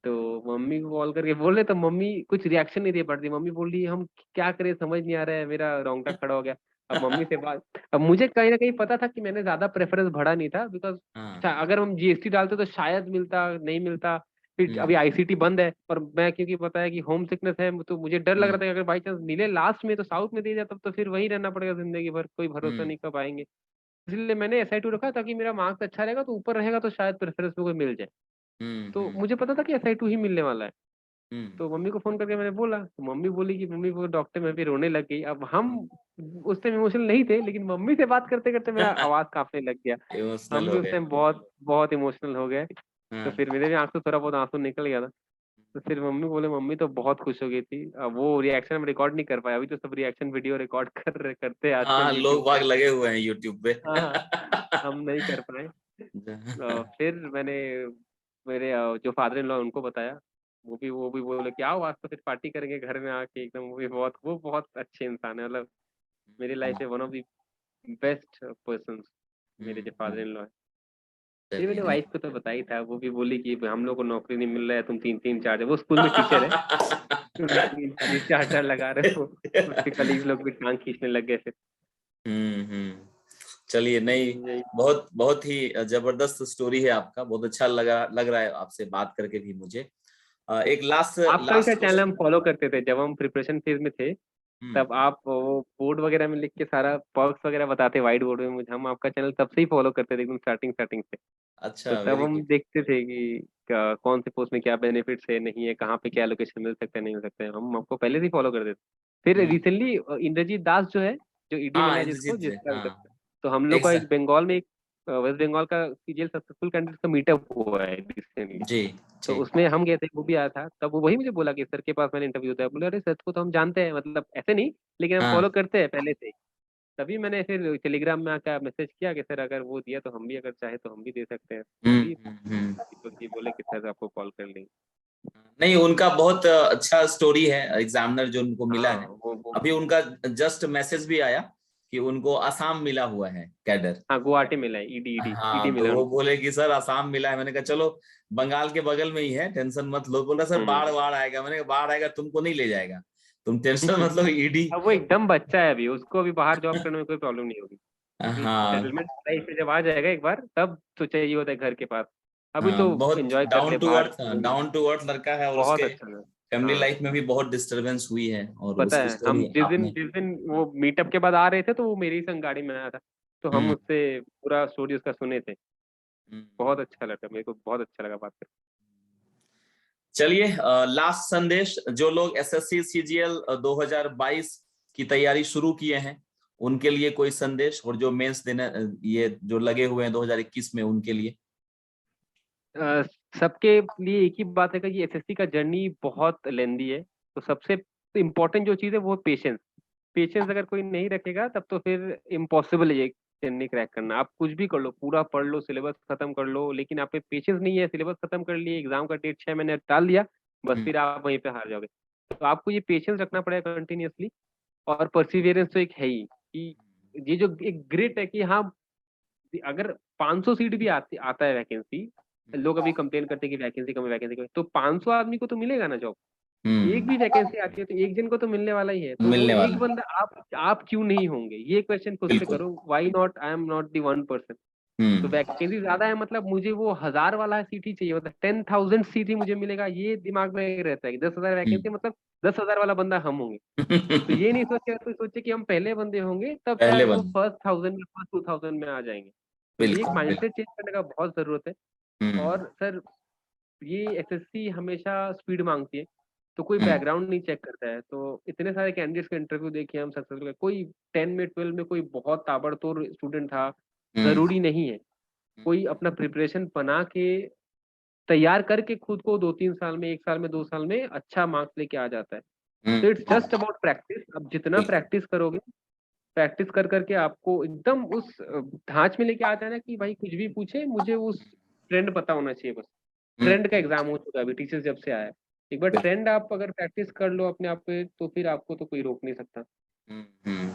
तो मम्मी को कॉल करके बोले, तो मम्मी कुछ रिएक्शन नहीं दे पाती, मम्मी बोल रही है हम क्या करें समझ नहीं आ रहा है, मेरा रोंगटा खड़ा हो गया। अब मम्मी से बात, अब मुझे कहीं ना कहीं पता था कि मैंने ज्यादा प्रेफरेंस बढ़ा नहीं था, बिकॉज हाँ। अगर हम जीएसटी डालते तो शायद मिलता, नहीं मिलता। फिर हम्म अभी आईसीटी बंद है, और मैं क्योंकि पता है कि होम सिकनेस है, तो मुझे डर लग रहा हम्म था कि अगर बाई चांस मिले लास्ट में तो साउथ में दे जाए, तब तो फिर वहीं रहना पड़ेगा जिंदगी भर, कोई भरोसा हम्म नहीं कब आएंगे। इसलिए मैंने SI2 रखा, ताकि मेरा मार्क्स अच्छा रहेगा तो ऊपर रहेगा, तो शायद प्रेफरेंस में कोई मिल जाए। तो हम्म। मुझे पता था कि SI2 ही मिलने वाला है। हम्म तो मम्मी को फोन करके मैंने बोला, तो मम्मी बोली कि मम्मी वो डॉक्टर में भी रोने लग गई। अब हम उस टाइम इमोशनल नहीं थे, लेकिन मम्मी से बात करते करते मेरा आवाज कांपने लग गया। इमोशनल हम भी हो उस गए। टाइम बहुत बहुत इमोशनल हो गए। तो हाँ। फिर मेरे भी आंख से थोड़ा बहुत आंसू निकल गया था। तो फिर मम्मी बोले, मम्मी तो बहुत खुश हो गई थी। अब वो रिएक्शन हम रिकॉर्ड नहीं कर पाए, अभी तो सब रिएक्शन वीडियो रिकॉर्ड करते हैं हाँ आजकल यूट्यूब लोग भाग पे। लगे हुए हैं यूट्यूब पे। हाँ, हम नहीं कर पाए। फिर मैंने मेरे जो फादर इन लॉ उनको बताया, वो भी बोले कि आओ आज तो फिर पार्टी करेंगे घर में आके एकदम। वो बहुत अच्छे इंसान है, मतलब मेरी लाइफ में one of the best person, मेरे जो फादर इन लॉ है। फिर चलिए मेरे नहीं। वाइफ को तो पता ही था, वो भी बोली कि हम लोग को नौकरी नहीं मिल रहा है, तुम तीन तीन चार, वो स्कूल में टीचर है, तुम तीन तीन चार चार लगा रहे हो। उसके कलीग्स लोग भी टांग खींचने लग गए फिर। हम्म। चलिए नहीं, यही बहुत बहुत ही जबरदस्त स्टोरी है आपका, बहुत अच्छा लग रहा है आपसे बात करके भी मुझे। एक लास्ट आपका भी शायद लास्ट चैनल हम क्वेश्चन। फॉलो करते थे जब हम प्रिपरेशन फेज में थे। हम्म। तब आप वो बोर्ड वगैरह में लिख के सारा पर्क्स वगैरह बताते व्हाइट बोर्ड में, मुझे हम आपका चैनल तब से ही फॉलो करते थे, एकदम स्टार्टिंग स्टार्टिंग से। तो अच्छा, तब वेरी हम गुड। देखते थे कि कौन से पोस्ट में क्या बेनिफिट्स है, नहीं है, कहाँ पे क्या लोकेशन मिल सकता है, नहीं मिल सकता है, हम आपको पहले से ही फॉलो करते थे। फिर हम्म। रिसेंटली इंद्रजीत दास जो है, जो ईडी हाँ मिला है जिसको, इंद्रजीत से, जिसका हाँ। तो हम लोग का एक एग्जैक्ट। बंगाल में एक वेस्ट बंगाल का सीजीएल सक्सेसफुल कैंडिडेट का मीटअप हुआ है रिसेंटली। जी तो जी। उसमें हम गए थे, वो भी आया था, तब वो वही मुझे बोला कि सर के पास मैंने इंटरव्यू दिया। बोले अरे सर को तो हम जानते हैं, मतलब ऐसे नहीं, लेकिन हम फॉलो हाँ। करते हैं पहले से। तभी मैंने फिर टेलीग्राम में आकर मैसेज किया कि सर अगर वो दिया तो हम भी, अगर चाहे तो हम भी दे सकते हैं। तभी हम्म। दीपक जी बोले कि सर आपको कॉल कर लेंगे। नहीं उनका बहुत अच्छा स्टोरी है, एग्जामिनर जो उनको मिला हाँ है। वो अभी उनका जस्ट मैसेज भी आया कि उनको असम मिला हुआ है कैडर। हाँ गुवाहाटी मिला है, ईडी ईडी ईडी हाँ तो मिला है वो उनको। बोले कि सर असम मिला है, मैंने कहा चलो बंगाल के बगल में ही है, टेंशन मत लो। बोला सर बाढ़ हम्म बाढ़ आएगा, मैंने कहा बाढ़ आएगा तुमको नहीं ले जाएगा, तुम टेंशन मत लो ईडी। अब वो एकदम बच्चा है अभी, उसको अभी बाहर जॉब करने में कोई प्रॉब्लम नहीं होगी। अभी हाँ सेटलमेंट लाइफ पे जब आ जाएगा एक बार, तब तो चाहिए होता है घर के पास। अभी हाँ, तो बहुत एंजॉय कर डाउन ले टू बाहर अर्थ, घूम, डाउन टू अर्थ लड़का है, और बहुत उसके अच्छा है। फैमिली हाँ लाइफ में भी बहुत डिस्टरबेंस हुई है, और पता उसकी है, हम स्टोरी जिस दिन आपने। जिस दिन वो मीटअप के बाद आ रहे थे, तो वो मेरी संग गाड़ी में आया था। तो हम हम्म उससे पूरा स्टोरी उसका सुने थे। हम्म। बहुत अच्छा लगा, मेरे को बहुत अच्छा लगा बात करके। चलिए लास्ट संदेश, जो लोग एसएससी सीजीएल 2022 की तैयारी शुरू किए हैं उनके लिए कोई संदेश, और जो मेंस देने ये जो लगे हुए हैं 2021 में उनके लिए। सबके लिए एक ही बात है कि एसएससी का जर्नी बहुत लेंदी है। तो सबसे तो इम्पोर्टेंट जो चीज़ है वो पेशेंस। पेशेंस अगर कोई नहीं रखेगा तब तो फिर इम्पॉसिबल है ये चेन्नई क्रैक करना। आप कुछ भी कर लो, पूरा पढ़ लो, सिलेबस खत्म कर लो, लेकिन आप पे पेशेंस नहीं है, सिलेबस खत्म कर लिए, एग्जाम का डेट 6 महीने टाल दिया, बस फिर आप वहीं पे हार जाओगे। तो आपको ये पेशेंस रखना पड़ेगा कंटिन्यूअसली। और परसिवियरेंस तो एक है ही कि ये जो एक ग्रेट है कि हाँ, अगर 500 सीट भी आता है वैकेंसी, लोग अभी कंप्लेन करते हैं कि वैकेंसी कम है, वैकेंसी कम है, तो 500 आदमी को तो मिलेगा ना जॉब। एक भी वैकेंसी आती है तो एक जन को तो मिलने वाला ही है, तो वो मिलने एक वाला। बंदा आप क्यों नहीं होंगे, ये क्वेश्चन खुद से बिल्कुल। करो, why not I am not the 1%। तो वैकेंसी ज्यादा है मतलब मुझे वो 1000 वाला सीट ही चाहिए, मतलब 10,000 सीट ही मुझे मिलेगा, ये दिमाग में रहता है कि 10,000 वैकेंसी मतलब 10,000 वाला बंदा हम होंगे। तो ये नहीं सोचे, तो सोचे कि हम पहले बंदे होंगे तब पहले शायद वो बंद। फर्स्ट 1000 में, फर्स्ट 2000 में आ जाएंगे। तो ये एक बिल्कुल बिल्कुल। माइंडसेट चेंज करने का बहुत जरूरत है। हम्म और सर, ये एसएससी हमेशा स्पीड मांगती है, तो कोई हम्म बैकग्राउंड नहीं चेक करता है। तो इतने सारे कैंडिडेट्स का इंटरव्यू देखे हम, सक्सेसफुल, कोई 10 में 12 में कोई बहुत ताबड़तोड़ स्टूडेंट था, हम्म जरूरी नहीं है। कोई अपना प्रिपरेशन बना के तैयार करके खुद को 2-3 साल में, 1 साल में, 2 साल में अच्छा मार्क्स लेके आ जाता है। तो इट्स जस्ट अबाउट प्रैक्टिस। अब जितना बिल्कुल। प्रैक्टिस करोगे, प्रैक्टिस कर करके आपको एकदम उस ढांच में लेके आता है ना कि भाई कुछ भी पूछे मुझे उस ट्रेंड पता होना चाहिए बस। ट्रेंड का हम्म, एग्जाम हो चुका है अभी टीचर्स जब से आया है। एक बार बिल्कुल। ट्रेंड आप अगर प्रैक्टिस कर लो अपने आप पे, तो फिर आपको तो कोई रोक नहीं सकता। हम्म।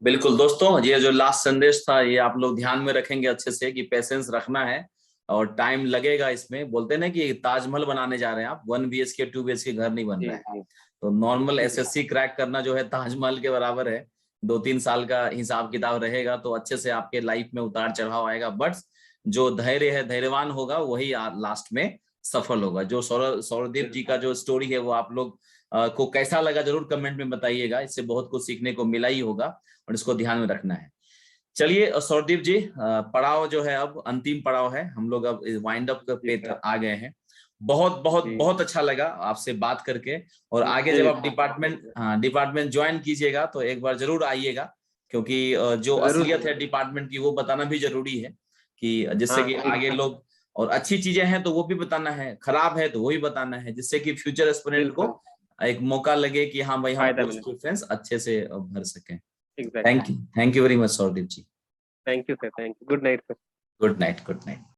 बिल्कुल दोस्तों, ये जो लास्ट संदेश था ये आप लोग ध्यान में रखेंगे अच्छे से कि पेशेंस रखना है और टाइम लगेगा इसमें। बोलते हैं ना कि ताजमहल बनाने जा रहे हैं आप, 1 BHK 2 BHK घर नहीं बन जी रहा है। जी तो नॉर्मल जी एसएससी क्रैक करना जो है ताजमहल के बराबर है। 2-3 साल का हिसाब किताब रहेगा तो अच्छे से आपके लाइफ में उतार चढ़ाव आएगा। बट जो धैर्य है, धैर्यवान होगा वही लास्ट में सफल होगा। जो सौरदीप जी का बिल्कुल जो स्टोरी है वो आप लोग को कैसा लगा जरूर कमेंट में बताइएगा। इससे बहुत कुछ सीखने को मिला ही होगा और इसको ध्यान में रखना है। चलिए सौरदीप जी, पड़ाव जो है अब अंतिम पड़ाव है, हम लोग अब वाइंड अप जी पे सर। आ गए हैं। बहुत बहुत जी बहुत अच्छा लगा आपसे बात करके। और आगे मुझे जब भी आप बहुत अच्छा लगा। डिपार्टमेंट ज्वाइन कीजिएगा तो एक बार जरूर आइएगा, क्योंकि जो जरूर असलियत जरूर। है डिपार्टमेंट की वो बताना भी जरूरी है, कि जिससे हाँ कि आगे बिल्कुल लोग, और अच्छी चीजें हैं तो वो भी बताना है, खराब है तो वो भी बताना है, जिससे कि फ्यूचर एस्पिरेंट को बिल्कुल। एक मौका लगे कि हाँ भाई हम फायदा पोस्ट मिले। प्रेफरेंस अच्छे से भर सकें। Exactly. Thank you very much Sourdeep ji. Thank you sir, thank you, good night sir. Good night, good night.